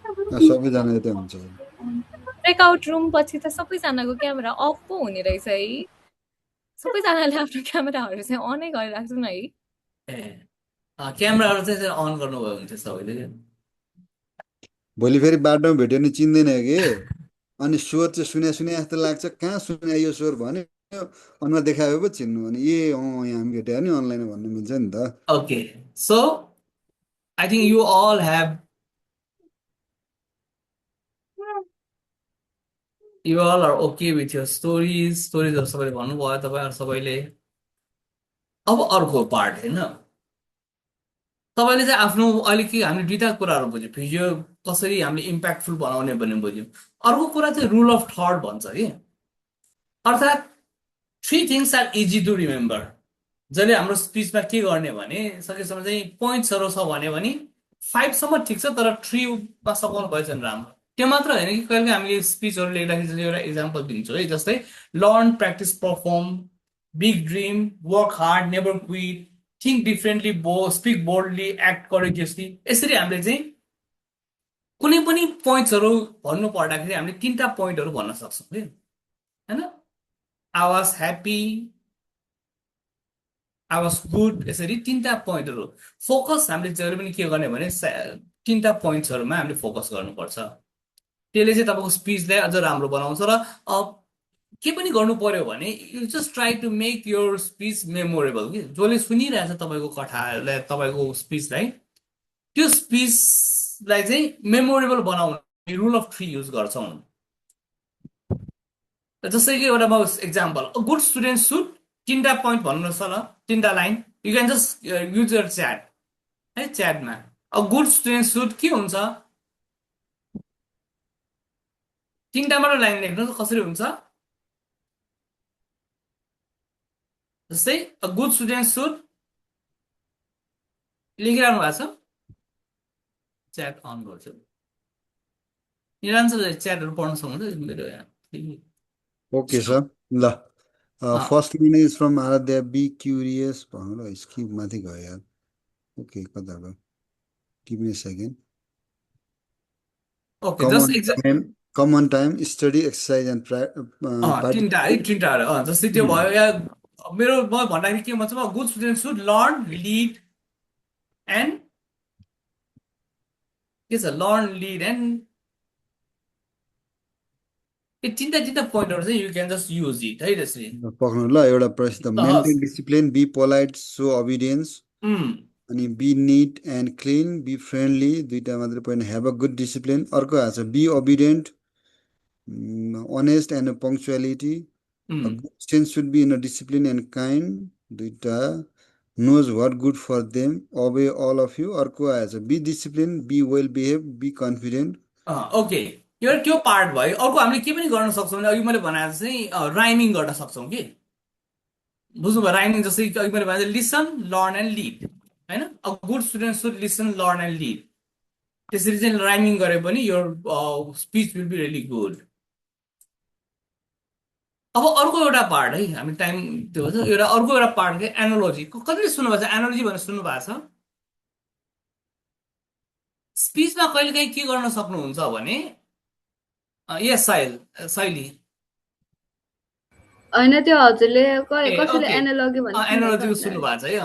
सबैजना यतै हुन्छ। ब्रेकआउट रुम पछि त सबैजनाको क्यामेरा अफ पो हुने रहेछ है। सबैजनाले आफ्नो क्यामेराहरू चाहिँ अनै गरिराख्छन् है। क्यामेराहरू चाहिँ अन गर्नुभयो हुन्छ सबैले। भोलि फेरि बाटोमा भेट्यो भने चिन्दैन कि, अनि स्वर चाहिँ सुने जस्तो लाग्छ, कहाँ सुने यो स्वर भन्यो अनुहार देखायो पो चिन्नु, अनि यहाँ हामी भेट्यो नि अनलाइन भन्नु मिल्छ नि त। Okay, so I think you all have are okay with your stories सबैले भन्नुभयो तपाईँहरू सबैले। अब अर्को पार्ट होइन, तपाईँले चाहिँ आफ्नो अहिले के हामीले दुईटा कुराहरू बुझ्यौँ, भिडियो कसरी हामीले इम्प्याक्टफुल बनाउने भन्ने बुझ्यौँ। अर्को कुरा चाहिँ रुल अफ थर्ड भन्छ कि, अर्थात् 3 things are easy to remember. जसले हाम्रो स्पिचमा के गर्ने भने सकेसम्म चाहिँ पोइन्ट्सहरू छ भने 5 सम्म ठिक छ, तर 3 मा सघाउनु भयो भने राम्रो। त्यो मात्र होइन कि कहिले हामीले स्पिचहरू लेख्दाखेरि एउटा इक्जाम्पल दिन्छु है, जस्तै learn, practice, perform, big dream, work hard, never quit, think differently, speak boldly, act courageously. यसरी हामीले चाहिँ कुनै पनि पोइन्ट्सहरू भन्नु पर्दाखेरि हामीले 3टा पोइन्टहरू भन्न सक्छौँ कि होइन। I was happy, I was good, यसरी 3टा पोइन्टहरू। फोकस हामीले जहिले पनि के गर्ने भने 3टा पोइन्ट्सहरूमा हामीले फोकस गर्नुपर्छ। त्यसले चाहिँ तपाईँको स्पिचलाई अझ राम्रो बनाउँछ। र के पनि गर्नु पर्यो भने you just try to make your speech memorable कि जसले सुनिरहेछ तपाईँको कथाहरूलाई, तपाईँको स्पिचलाई, त्यो स्पिचलाई चाहिँ मेमोरेबल बनाउने रुल अफ 3 युज गर्छौँ। जस्तै कि एउटा म एक्जाम्पल, गुड स्टुडेन्ट सुड 3टा पोइन्ट भन्नुहोस् ल, 3टा line. You can just use your chat है, च्याटमा अ गुड स्टुडेन्ट सुड के हुन्छ 3टा मात्र लाइन लेख्नुहोस्, कसरी हुन्छ। जस्तै अ गुड स्टुडेन्ट सुड लेखिरहनु भएको छ, च्याट अन गर्छु। निरञ्जन च्याटहरू पढ्न सक्नुहुन्छ मेरो यहाँ। ओके सर, ल first line is from Aaradhya, be curious भनेर स्किप माथि गयो यार। ओके कता गयो, give me a second. Okay, just come on time, study, exercise and 3टा है, 3टाहरू जस्तै त्यो भयो। या मेरो म भन्दाखेरि के भन्छ, good student should learn, lead and के छ, लर्न, लिड एन्ड 3टा पोइन्टहरू चाहिँ you can just use it है। त्यसरी पक्नु ल, एउटा प्रश्न, maintain discipline, be polite, so obedience, अनि be neat and clean, be friendly, 2टा मात्रै point, have a good discipline. अर्को आएको छ be obedient, honest and punctuality, good student should be in a discipline and kind, 2टा, knows what good for them, obey all of you. अर्को आएछ be discipline, be well behave, be confident. Okay, यो त्यो part भयो। अर्को हामीले के पनि गर्न सक्छौँ भने अघि मैले भनेको चाहिँ राइमिङ गर्न सक्छौँ कि, बुझ्नुभयो राइमिङ। जस्तै अघि मैले भने लिसन, लर्न एन्ड लिड होइन। A good student should listen, learn and lead. त्यसरी चाहिँ राइमिङ गरे पनि your speech will be really good. अब अर्को एउटा पार्ट है, हामी टाइम त्यो भन्छ, अर्को एउटा पार्ट के एनालोजी। कतिले सुन्नुभएको छ एनालोजी भनेर सुन्नु भएको छ? स्पिचमा कहिले काहीँ के गर्न सक्नुहुन्छ भने यस शैली होइन, त्यो हजुरले कसैले एनालोजी भन्नु एनालोजी सुन्नु भएको छ है।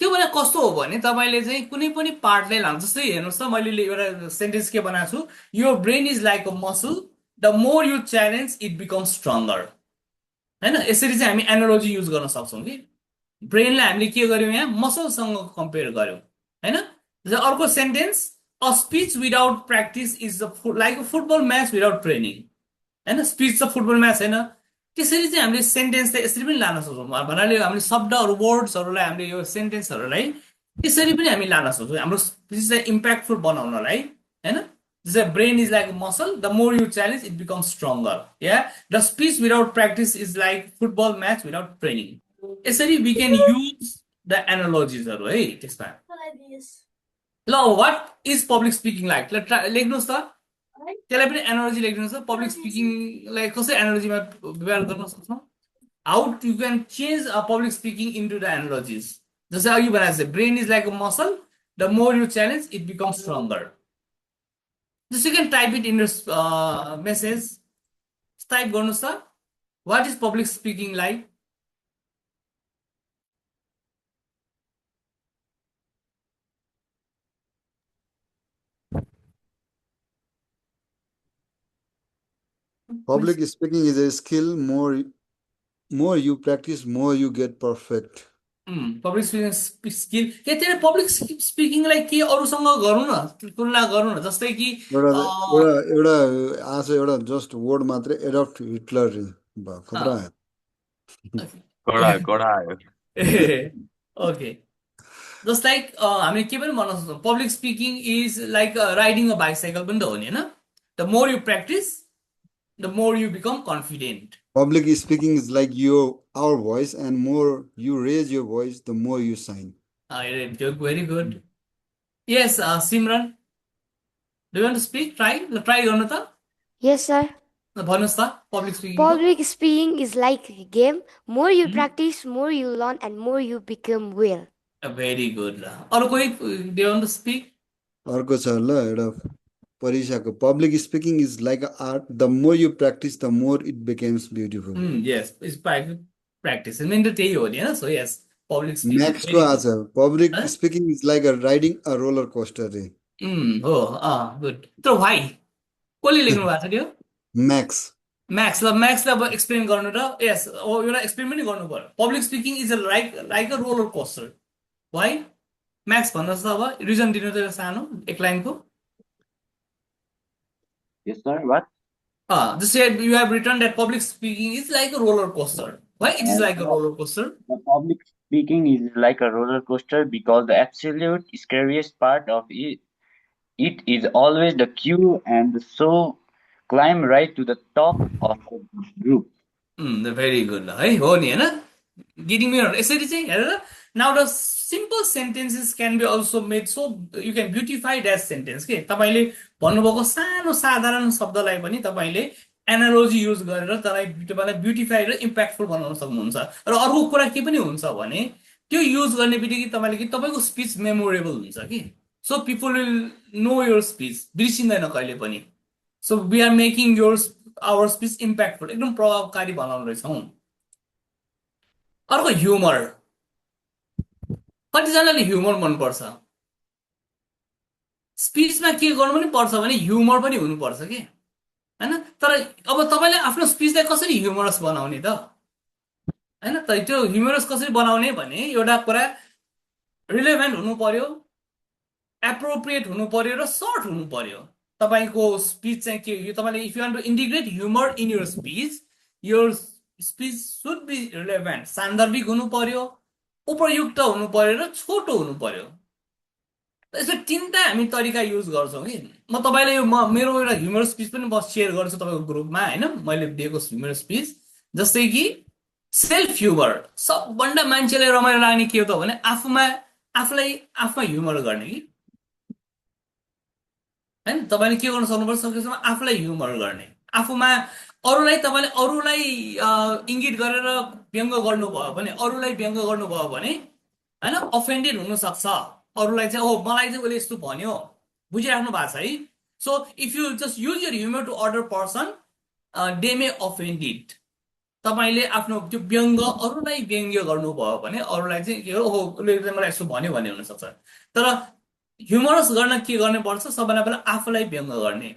त्यो भने कस्तो हो भने तपाईँले चाहिँ कुनै पनि पार्टलाई लानु। जस्तै हेर्नुहोस् त, मैले एउटा सेन्टेन्स के बनाएको छु, your brain is like a muscle, the more you challenge it becomes stronger होइन। यसरी चाहिँ हामी एनालोजी युज गर्न सक्छौँ कि ब्रेनलाई हामीले के गर्यौँ यहाँ मसलसँग कम्पेयर गर्यौँ होइन। अर्को sentence, a speech without practice is like a football match without training होइन। स्पिच त फुटबल म्याच होइन, त्यसरी चाहिँ हामीले सेन्टेन्स चाहिँ यसरी पनि लान सक्छौँ भन्नाले हामीले शब्दहरू वर्ड्सहरूलाई हामीले यो सेन्टेन्सहरूलाई त्यसरी पनि हामी लान सक्छौँ हाम्रो स्पिच चाहिँ इम्प्याक्टफुल बनाउनलाई होइन The brain is like a muscle. The more you challenge, it becomes stronger. Yeah. The speech without practice is like football match without training. Essentially, we can use the analogies, right? Now, what is public speaking like? Let's try. लेख्नुस् त त्यसलाई पनि analogy लेख्नुस् त public speaking like कसरी analogy मा व्यवहार गर्न सक्छौँ? How you can change a public speaking into the analogies? जस्तै अघि भनेको छ brain is like a muscle. The more you challenge, it becomes stronger. Just you can type it in your message. Type गर्नुस् त What is public speaking like? Public speaking is a skill. More you practice, more you get perfect. Public speaking skill. के त्यसले public speaking लाई के अरूसँग गरौँ न तुलना गरौँ न जस्तै कि एउटा आज एउटा जस्ट वर्ड मात्रै एडप्ट हिटलर खतरा कडा आयो Okay. Just like हामी के पनि भन्न सक्छौँ public speaking is like riding a bicycle पनि त हो नि हैन The more you practice, the more you become confident. Public speaking is like our voice, and more you raise your voice, the more you shine. Very good. Yes, Simran. Do you want to speak? Try गर्नु त Yes, sir. भन्नुस् त public speaking. Public speaking is like a game. More you practice, more you learn, and more you become well. Very good. अरु कोही do you want to speak? अर्को छ ल एउटा परीक्षाको public speaking is like an art. The more you practice, the more it becomes beautiful. Yes, it's practice. I mean the त्यही हो नि हैन So yes, public speaking. Next को आज public speaking is like riding a roller coaster. हो good. So why? कसले लेख्नु भएको छ त्यो Max. Max लाई अब एक्सप्लेन गर्नु र यस एउटा एक्सप्लेन पनि गर्नु पर्यो public speaking is like a roller coaster Why? Max भन्नुहोस् त अब रिजन दिनु त सानो एक लाइनको Yes, sir. What? Just say you have written that public speaking is like a roller coaster. Why it is like a roller coaster? The public speaking is like a roller coaster because the absolute scariest part of it is always the queue and the show climb right to the top of the group. Very good. है हो नि हैन Getting me यसरी चाहिँ हेरेर Now the simple sentences can be also made so you can beautify that sentence के तपाईले भन्नुभएको सानो साधारण शब्दलाई पनि तपाईले एनालोजी युज गरेर तपाईलाई ब्युटिफाई र इम्प्याक्टफुल बनाउन सक्नुहुन्छ र अर्को कुरा के पनि हुन्छ भने त्यो युज गर्ने बित्तिकै तपाईले कि तपाईको स्पीच मेमोरेबल हुन्छ कि so people will know your speech बिर्सिदैन कहिले पनि so we are making our speech impactful एकदम प्रभावकारी बनाउन रहेछौं अर्को ह्युमर कतिजनाले ह्युमर मन पर्छ स्पीचमा के गर्नु पनि पर्छ भने ह्युमर पनि हुनु पर्छ के हैन तर अब तपाईले आफ्नो स्पीचलाई कसरी ह्युमरस बनाउने त हैन त त्यो ह्युमरस कसरी बनाउने भने एउटा कुरा रिलेभेन्ट हुनु पर्यो एप्रोप्रिएट हुनु पर्यो र सर्ट हुनु पर्यो तपाईको स्पीच चाहिँ के यो तपाईले if you want to integrate humour in your speech should be relevant सान्दर्भिक हुनु पर्यो उपयुक्त हुनु पर्यो र छोटो हुनु पर्यो यसो तीनटा हामी तरिका युज गर्छौं कि म तपाईलाई यो मेरो एउटा ह्युमर स्पीच पनि म शेयर गर्छु तपाईको ग्रुपमा हैन मैले दिएको ह्युमर स्पीच जस्तै कि सेल्फ ह्युमर सबभन्दा मान्छेलाई रमाइलो लाग्ने के हो त भने आफुलाई ह्युमर गर्ने कि हैन तपाईले के गर्न सक्नुपर्छ सकेसम्म आफुलाई ह्युमर गर्ने आफुमा अरूलाई इंगित गरेर व्यङ्ग गर्नुभयो भने हैन अफेन्डेड हुन सक्छ अरूलाई चाहिँ मलाई चाहिँ ओले यस्तो भन्यो बुझिराख्नु भएको छ है so if you just use your humour to other person they may offended तपाईले आफ्नो त्यो व्यङ्ग अरूलाई व्यङ्ग्य गर्नुभयो भने अरूलाई चाहिँ के हो ओले चाहिँ मलाई यस्तो भन्यो भन्ने हुन सक्छ तर ह्युमरस गर्न के गर्ने पर्छ सबैभन्दा पहिला आफुलाई व्यङ्ग गर्ने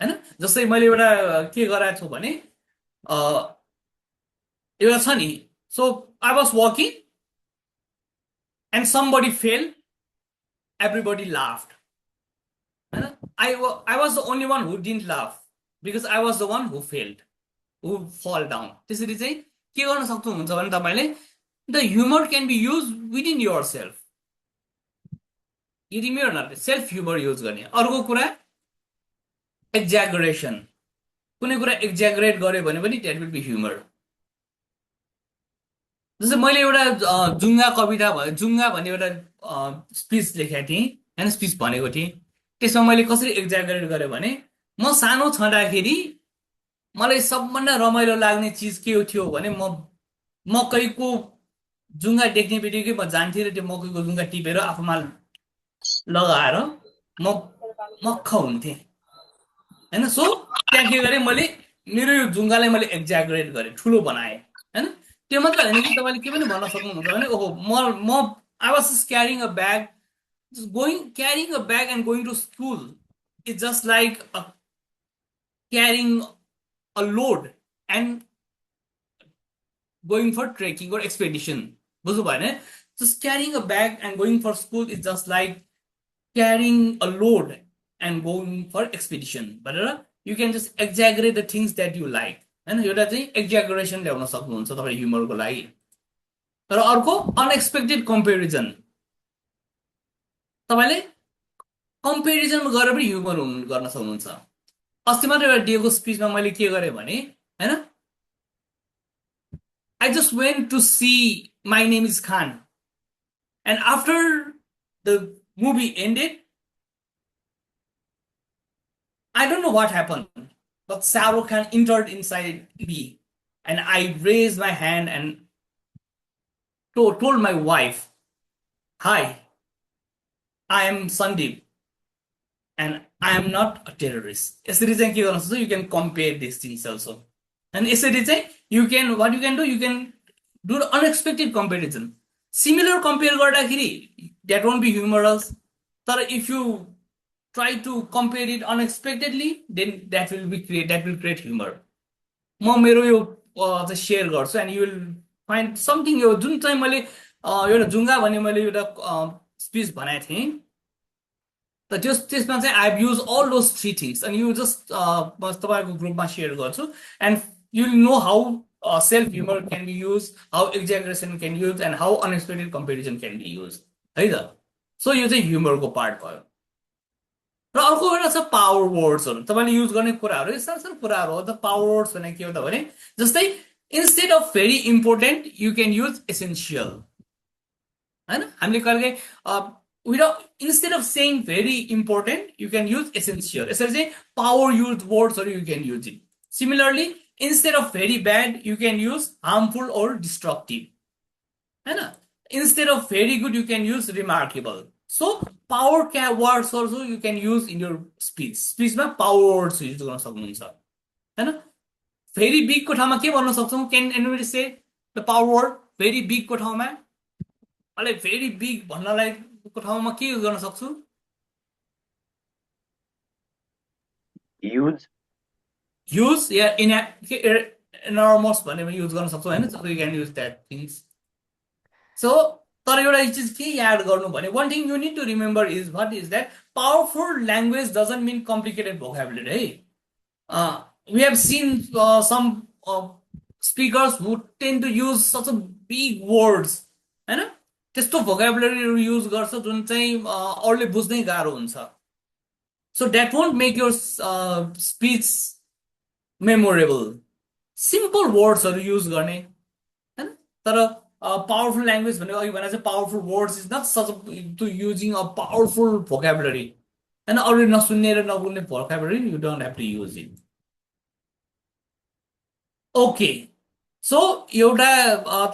हैन जस्तै मैले एउटा के गराएको छु भने एउटा छ नि so I was walking and somebody fell everybody laughed I was the only one who didn't laugh because I was the one who failed would fall down. त्यसरी चाहिँ के गर्न सक्नुहुन्छ भने तपाईँले the humour can be use within yourself. यदि मेरो न सेल्फ ह्युमर युज गर्ने। अर्को कुरा एक्ज्यागरेसन। कुनै कुरा एक्ज्यागरेट गर्यो भने पनि द्याट विल बी ह्युमर। जस्तै मैले एउटा जुङ्गा कविता भयो, जुङ्गा भन्ने एउटा स्पिच लेखेको थिएँ होइन, स्पिच भनेको थिएँ। त्यसमा मैले कसरी एक्ज्यागरेट गरेँ भने म सानो छँदाखेरि मलाई सबभन्दा रमाइलो लाग्ने चिज के थियो भने म मकैको जुङ्गा देख्ने बित्तिकै म जान्थेँ र त्यो मकैको जुङ्गा टिपेर आफूमा लगाएर म मक्ख हुन्थेँ होइन। सो त्यहाँ के गरेँ मैले, मेरो यो जुङ्गालाई मैले एक्ज्यागरेट गरेँ, ठुलो बनाएँ होइन। त्यो मात्र होइन कि तपाईँले के पनि भन्न सक्नुहुन्छ भने ओहो म I was just carrying a bag, carrying a bag and going to school is just like carrying a load and going for trekking or expedition. बुझ्नु भएन? Just carrying a bag and going for school is just like carrying a load and going for expedition. But you can just exaggerate the things that you like. हैन, एउटा चाहिँ एक्ज्यागरेसन ल्याउन सक्नुहुन्छ तपाईँ ह्युमरको लागि। तर अर्को अनएक्सपेक्टेड कम्पेरिजन। तपाईँले कम्पेरिजन गरेर पनि ह्युमर गर्न सक्नुहुन्छ। अस्ति मात्र एउटा डेको स्पिचमा मैले के गरेँ भने हैन, I just went to see My Name is Khan and after the movie ended I don't know what happened, but Shah Rukh Khan entered inside me and I raised my hand and told my wife, hi, I am Sandeep and I am not a terrorist. यसरी चाहिँ के गर्न सक्छ, you can compare these things also. And यसरी चाहिँ you can, what you can do, you can do the unexpected comparison. Similar compare गर्दाखेरि that won't be humorous. तर if you try to compare it unexpectedly, then that will create humor. म मेरो यो चाहिँ share गर्छु and you will find something. यो जुन चाहिँ मैले एउटा जुङ्गा भन्ने मैले एउटा स्पिच बनाएको थिएँ, त त्यसमा चाहिँ I have use all those 3 things अनि यु जस्ट म तपाईँको ग्रुपमा सेयर गर्छु and you will know how self humour can be use, how exaggeration can use and how unexpected comparison can be use, है त। सो यो चाहिँ ह्युमरको part भयो। र अर्को एउटा छ पावर वर्ड्सहरू, तपाईँले युज गर्ने कुराहरू, यो सानो कुराहरू हो। त पावर वर्ड्स भने के हो त भने जस्तै instead of very important you can use essential, होइन। हामीले कहिलेकाहीँ instead of saying very important, you can use essential. Essentially, power used words or you can use it. Similarly, instead of very bad, you can use harmful or destructive. Instead of very good, you can use remarkable. So, power words also you can use in your speech. Speech ma power words use गर्न सक्नुहुन्छ। Very big को ठाउँमा के भन्न सक्छौं? Can anybody say the power word very big को ठाउँमा? मलाई very big भन्नलाई को ठाउँमा के युज गर्न सक्छु? use या enormous भनेर युज गर्न सक्छौ हैन। So you can use that things. So तर एउटा चीज के याद गर्नु भने one thing you need to remember is what is that powerful language doesn't mean complicated vocabulary, है। We have seen some speakers who tend to use such a big words, हैन। त्यस्तो भोकाबुलरी युज गर्छ जुन चाहिँ अरूले बुझ्नै गाह्रो हुन्छ। So that won't make your speech memorable. Simple वर्ड्सहरू युज गर्ने, हैन। तर पावरफुल ल्याङ्ग्वेज भनेको अघि भने चाहिँ powerful words is not such to using a powerful vocabulary, हैन। अरूले नसुन्ने र नबुझ्ने vocabulary you don't have to use it. Okay, so एउटा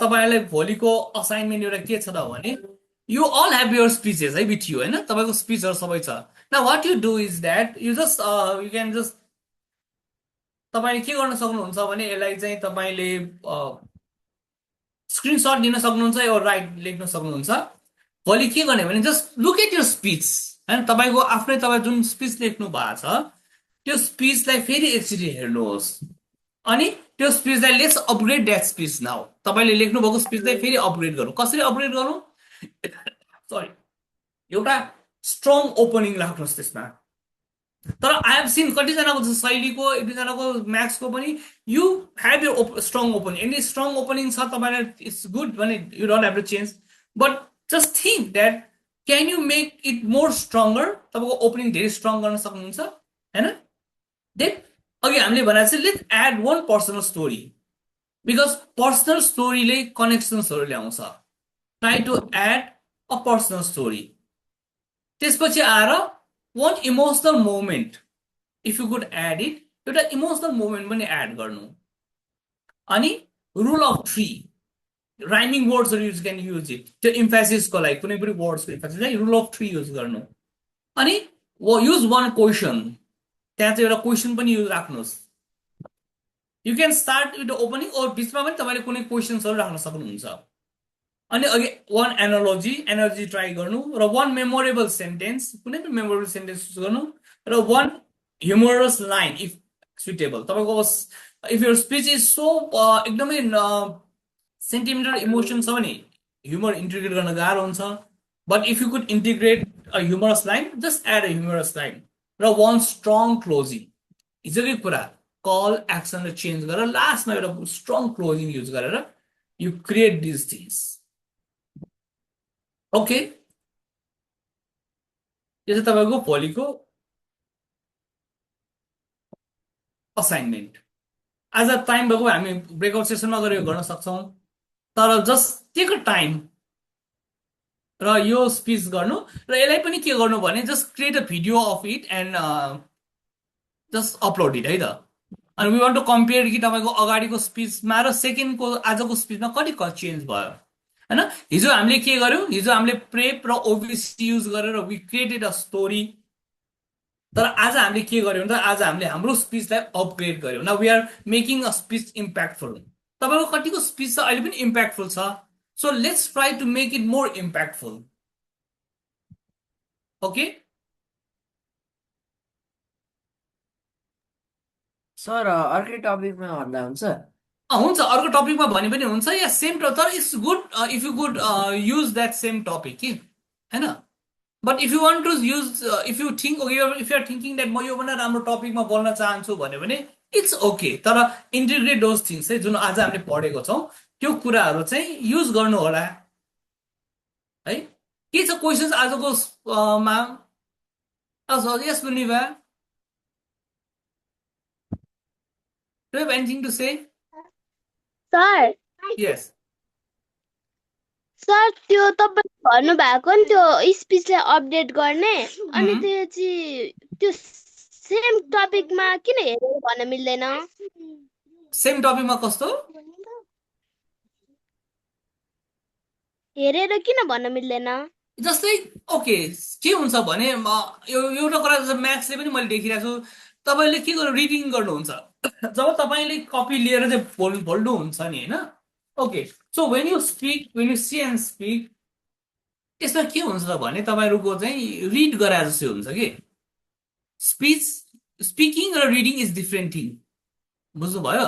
तपाईहरुलाई भोलिको असाइनमेन्ट एउटा के छ त भने you all have your speeches है विथ यु, हैन। तपाईको स्पिचहरु सबै छ। Now what you do is that you just you can just तपाईले के गर्न सक्नुहुन्छ भने यसलाई चाहिँ तपाईले स्क्रिनशट लिन सक्नुहुन्छ या राइट लेख्न सक्नुहुन्छ। भोलि के गर्ने भने just look at your speech, हैन। तपाईको आफ्नै तपाई जुन स्पिच लेख्नु भएको छ त्यो स्पिचलाई फेरि एकचोटी हेर्नुहोस् अनि त्यो स्पिचलाई let's upgrade that speech now. तपाईले लेख्नु भएको स्पिचलाई फेरि अपग्रेड गरौँ। कसरी अपग्रेड गरौँ? सरी, एउटा स्ट्रङ ओपनिङ राख्नुहोस् त्यसमा, तर आई हेभ सिन कतिजनाको चाहिँ शैलीको एकजनाको म्याथ्सको पनि यु हेभ यो स्ट्रङ ओपनिङ यदि स्ट्रङ ओपनिङ छ तपाईँलाई इट्स गुड भने you don't have to change but just think that can you make it more stronger तपाईँको ओपनिङ धेरै स्ट्रङ गर्न सक्नुहुन्छ होइन देन अघि हामीले भनेर चाहिँ let add one personal story because personal स्टोरीले कनेक्सन्सहरू ल्याउँछ try to add a personal story त्यसपछि आएर one emotional moment if you could add it एउटा इमोसनल मोमेन्ट पनि एड गर्नु अनि रुल अफ थ्री राइमिङ वर्ड्सहरू युज क्यान युज इट त्यो इम्फेसिसको लागि कुनै पनि वर्ड्सको इम्फेसिसलाई रुल अफ थ्री युज गर्नु अनि युज वान क्वेसन त्यहाँ चाहिँ एउटा क्वेसन पनि युज राख्नुहोस् you can start with opening और बिचमा पनि तपाईँले कुनै क्वेसन्सहरू राख्न सक्नुहुन्छ अनि अघि वान एनर्जी ट्राई गर्नु र वान मेमोरेबल सेन्टेन्स कुनै पनि मेमोरेबल सेन्टेन्स युज गर्नु र one humorous line if suitable तपाईँको if your speech is so एकदमै सेन्टिमेन्टल इमोसन छ भने ह्युमर इन्टिग्रेट गर्न गाह्रो हुन्छ but if you could integrate a humorous line just add a humorous line र वान स्ट्रङ क्लोजिङ हिजोकै कुरा कल एक्सनलाई चेन्ज गरेर लास्टमा एउटा स्ट्रङ क्लोजिङ युज गरेर you create these things okay यो चाहिँ तपाईँको भोलिको असाइनमेन्ट आज टाइम भएको हामी ब्रेकआउट सेसनमा गएर यो गर्न सक्छौँ तर जस्ट टेक अ टाइम र यो स्पिच गर्नु र यसलाई पनि के गर्नु भने just create a video of it and just upload it है त अनि वी वान्ट टु कम्पेयर कि तपाईँको अगाडिको स्पिचमा र सेकेन्डको आजको स्पिचमा कति चेन्ज भयो होइन हिजो हामीले के गर्यौँ हिजो हामीले प्रेप र ओबिसी युज गरेर वी क्रिएटेड अ स्टोरी तर आज हामीले के गर्यौँ त आज हामीले हाम्रो स्पिचलाई अपग्रेड गर्यौँ न we are making a speech impactful तपाईँको कतिको स्पिच चाहिँ अहिले पनि इम्प्याक्टफुल छ so let's try to make it more impactful okay sir अर्कै टपिकमा भन्दा हुन्छ हुन्छ अर्को टपिकमा भने पनि हुन्छ या सेम तर it's good if you good use that same topic कि होइन but if you want to use if you think if you are thinking that म योभन्दा राम्रो टपिकमा बोल्न चाहन्छु भन्यो भने इट्स ओके तर इन्टिग्रेट दोज थिङ्स चाहिँ जुन आज हामीले पढेको छौँ त्यो कुराहरू चाहिँ युज गर्नु होला है के छ क्वेसन्स आजको मा यस Lunibha Do you have anything to say? Sir. Yes. Sir त्यो तपाईले भन्नु भएको नि त्यो स्पिचलाई अपडेट गर्ने अनि त्यो चाहिँ त्यो सेम टपिकमा किन हेरेर भन्न मिल्दैन सेम टपिकमा कस्तो हेरेर किन भन्न मिल्दैन जस्तै ओके के हुन्छ भने एउटा कुरा म्याथ्सले पनि मैले देखिरहेको छु तपाईले के गर्नु रिडिङ गर्नुहुन्छ जब तपाईले कपी लिएर चाहिँ बोल्नुहुन्छ नि होइन okay so when you see and speak यसमा के हुन्छ भने तपाईँहरूको चाहिँ रिड गराए जस्तै हुन्छ कि स्पिकिङ र रिडिङ इज डिफ्रेन्ट थिङ बुझ्नुभयो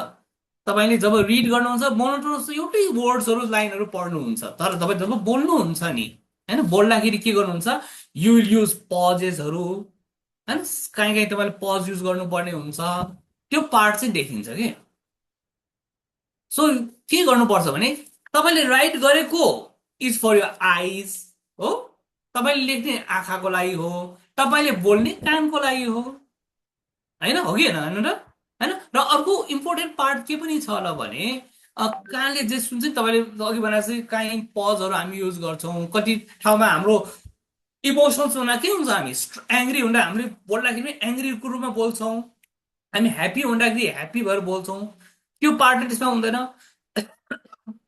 तपाईँले जब रिड गर्नुहुन्छ मोनोटोनस एउटै वर्ड्सहरू लाइनहरू पढ्नुहुन्छ तर तपाईँ जब बोल्नुहुन्छ नि होइन बोल्दाखेरि के गर्नुहुन्छ यु विल युज पजेसहरू होइन कहीँ कहीँ तपाईँले पज युज गर्नुपर्ने हुन्छ त्यो पार्ट चाहिँ देखिन्छ कि सो के गर्नुपर्छ भने तपाईँले राइट गरेको इज फर यर आइज हो तपाईँले लेख्ने आँखाको लागि हो तपाईँले बोल्ने कानको लागि हो होइन हो कि होइन र होइन र अर्को इम्पोर्टेन्ट पार्ट के पनि छ होला भने कहाँले जे सुन्छ तपाईँले अघि भनेर चाहिँ काहीँ पजहरू हामी युज गर्छौँ कति ठाउँमा हाम्रो इमोसनल्स हुँदा के हुन्छ हामी एङ्ग्री हुँदा हामीले बोल्दाखेरि पनि एङ्ग्रीको रूपमा बोल्छौँ हामी ह्याप्पी हुँदाखेरि ह्याप्पी भएर बोल्छौँ त्यो पार्ट त्यसमा हुँदैन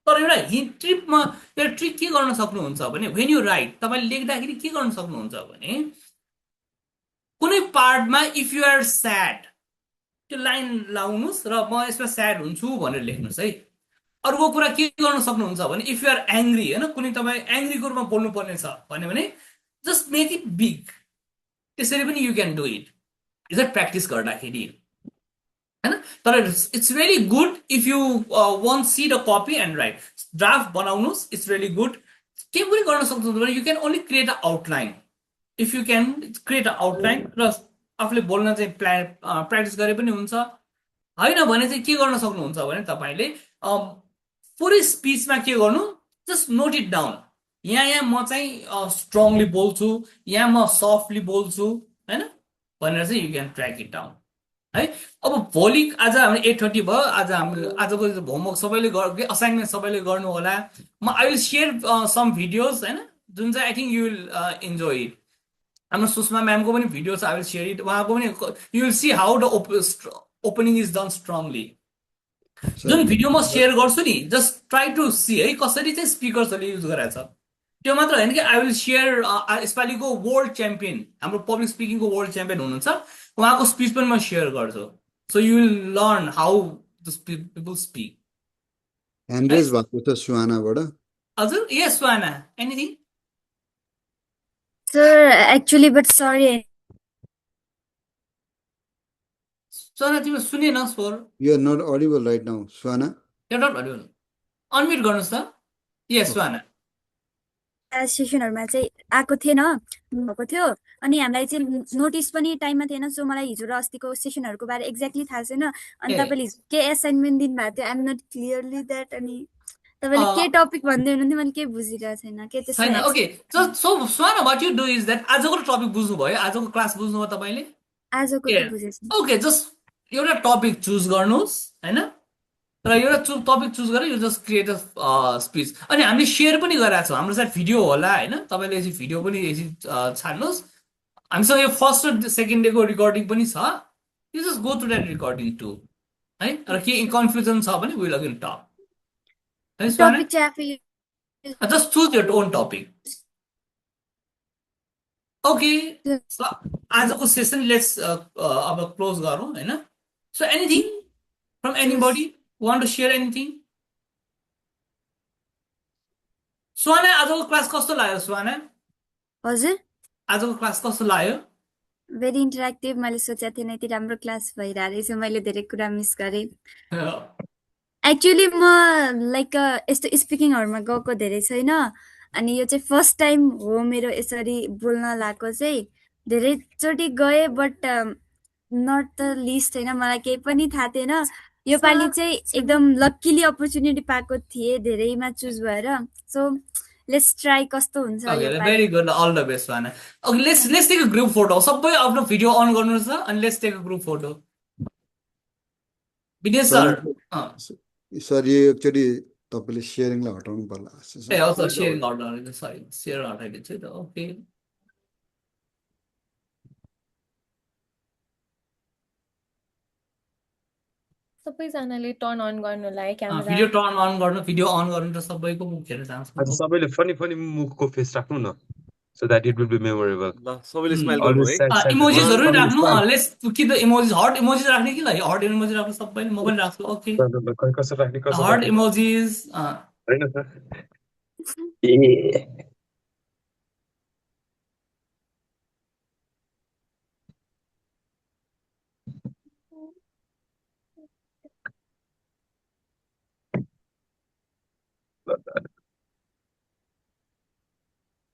तर एउटा ट्रिकमा एउटा ट्रिक के गर्न सक्नुहुन्छ भने वेन यु राइट तपाईँले लेख्दाखेरि के गर्न सक्नुहुन्छ भने कुनै पार्टमा इफ यु आर स्याड त्यो लाइन लाउनुहोस् र म यसमा स्याड हुन्छु भनेर लेख्नुहोस् है अर्को कुरा के गर्न सक्नुहुन्छ भने इफ यु आर एङ्ग्री होइन कुनै तपाईँ एङ्ग्रीको रूपमा बोल्नुपर्ने छ भने जस्ट मेक इट बिग त्यसरी पनि you can do it is a practice गर्दाखेरि होइन तर it's really good if you want see the copy and right draft बनाउनुहोस् इट्स रियली गुड के पनि गर्न सक्नुहुन्छ भने you can only create a outline if you can create a outline र आफूले बोल्न चाहिँ प्र्याक्टिस गरे पनि हुन्छ होइन भने चाहिँ के गर्न सक्नुहुन्छ भने तपाईँले पुरै स्पिचमा के गर्नु जस्ट नोट इट डाउन यहाँ म चाहिँ स्ट्रङली बोल्छु यहाँ म सफ्टली बोल्छु होइन भनेर चाहिँ you can track it down है अब भोलि आज हाम्रो 8:30 भयो आज हाम्रो आजको होमवर्क सबैले असाइनमेन्ट सबैले गर्नु होला म I will share some videos होइन जुन चाहिँ I think you will enjoy it हाम्रो सुषमा म्यामको पनि भिडियो छ आई विल सेयर इट उहाँको पनि you will see how the opening is done strongly जुन भिडियो म सेयर गर्छु नि जस्ट ट्राई टु सी है कसरी चाहिँ स्पिकर्सहरूले युज गराएको छ त्यो मात्र होइन कि आई विल सेयर यसपालिको वर्ल्ड च्याम्पियन हाम्रो पब्लिक स्पिकिङको वर्ल्ड च्याम्पियन हुनुहुन्छ उहाँको स्पिच पनि म सेयर गर्छु so you will learn how the people speak hand raise भएको छ सुहानाबाट हजुर yes Suhana anything sir actually but sorry Suhana तिम्रो सुनेन स्वर you are not audible right now Suhana you not audible unmute गर्नुहोस् त यस सुहाना सेसनहरूमा चाहिँ आएको थिएन भएको थियो अनि हामीलाई चाहिँ नोटिस पनि टाइममा थिएन सो मलाई हिजो र अस्तिको सेसनहरूको बारे एक्ज्याक्टली थाहा छैन अनि तपाईँले के एसाइनमेन्ट दिनुभएको थियो I am not clearly that अनि तपाईँले के टपिक भन्दै हुनुहुन्थ्यो मैले केही बुझिरहेको छैन के छैन त्यस्तो okay so Suhana what you do is that आजको टपिक बुझ्नुभयो आजको क्लास बुझ्नुभयो तपाईँले आजको त बुझेछु ओके जस्ट एउटा टपिक चुज गर्नुहोस् होइन र एउटा टपिक चुज गरेर यो जस्ट क्रिएट अ स्पिच अनि हामीले सेयर पनि गरेका छौँ हाम्रो साथ भिडियो होला होइन तपाईँले यसरी भिडियो पनि यसरी छाड्नुहोस् हामीसँग यो फर्स्ट र सेकेन्ड डेको रेकर्डिङ पनि छ you just go to that recording to है र के कन्फ्युजन छ भने विल अगेन टक है टपिक चाहिँ आफै just choose your own topic okay आजको सेसन लेट्स अब क्लोज गरौँ होइन so anything from anybody want to share anything Suhana आजको क्लास कस्तो लाग्यो सुहाना हजुर आजको क्लास कस्तो लाग्यो भेरी इन्टरेक्टिभ मैले सोचेको थिएन यति राम्रो क्लास भइरहेको रहेछ मैले धेरै कुरा मिस गरेँ एक्चुअली म लाइक यस्तो स्पिकिङहरूमा गएको धेरै छैन अनि यो चाहिँ फर्स्ट टाइम हो मेरो यसरी बोल्न लागेको चाहिँ धेरैचोटि गएँ बट नट द लिस्ट होइन मलाई केही पनि थाहा थिएन योपालि चाहिँ एकदम लक्कीली अपर्च्युनिटी पाएको थिएँ धेरैमा चुज भएर सो लेट्स ट्राई कस्तो हुन्छ very good all the best Suhana okay let's take a group photo सबै आफ्नो भिडियो अन गर्नुहोस् न अनि let's take a group photo Vinesh sir sir यो एकचोटि तपाईँले सेयरिङलाई हटाउनु पर्ला ए हो सर सेयरिङ हटाउनु सरी सेयर हटाइदिन्छु त ओके सबैजनाले टर्न अन गर्नुलाई क्यामेरा भिडियो टर्न अन गर्नु भिडियो अन गर्नु त सबैको मुख हेर्न चाहन्छु आज सबैले फनी फनी मुखको फेस राख्नु न so that it will be memorable ल सबैले स्माइल गर्नु always है sad sad इमोजिसहरु always राख्नु smile. लेट्स कि द इमोजिस हर्ट इमोजिस राख्ने कि ल हर्ट इमोजिस राख्नु सबैले म पनि राख्छु ओके ल, खै कसो राख्ने कसो हर्ट राख्ने इमोजिस होइन त ah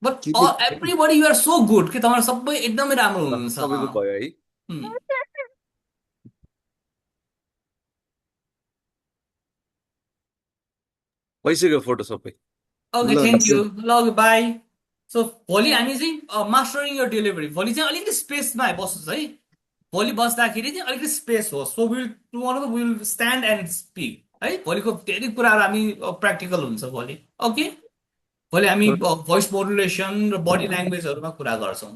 but everybody you are so good कि तपाईहरु सबै एकदमै राम्रो ल हुनुहुन्छ सबैको भयो है उम्, भइसक्यो फोटो सबै ओके ल थ्याङ्क यू ल ओके बाई सो भोलि हामी चाहिँ मास्टरिङ योर डेलिभरी भोलि चाहिँ अलिकति स्पेसमा बस्नुहोस् है भोलि बस्दाखेरि चाहिँ अलिकति स्पेस होस् so will tomorrow will stand and speak है भोलिको धेरै कुराहरू हामी प्र्याक्टिकल हुन्छ भोलि ओके भोलि हामी भोइस मोडुलेसन र बडी ल्याङ्ग्वेजहरूमा कुरा गर्छौँ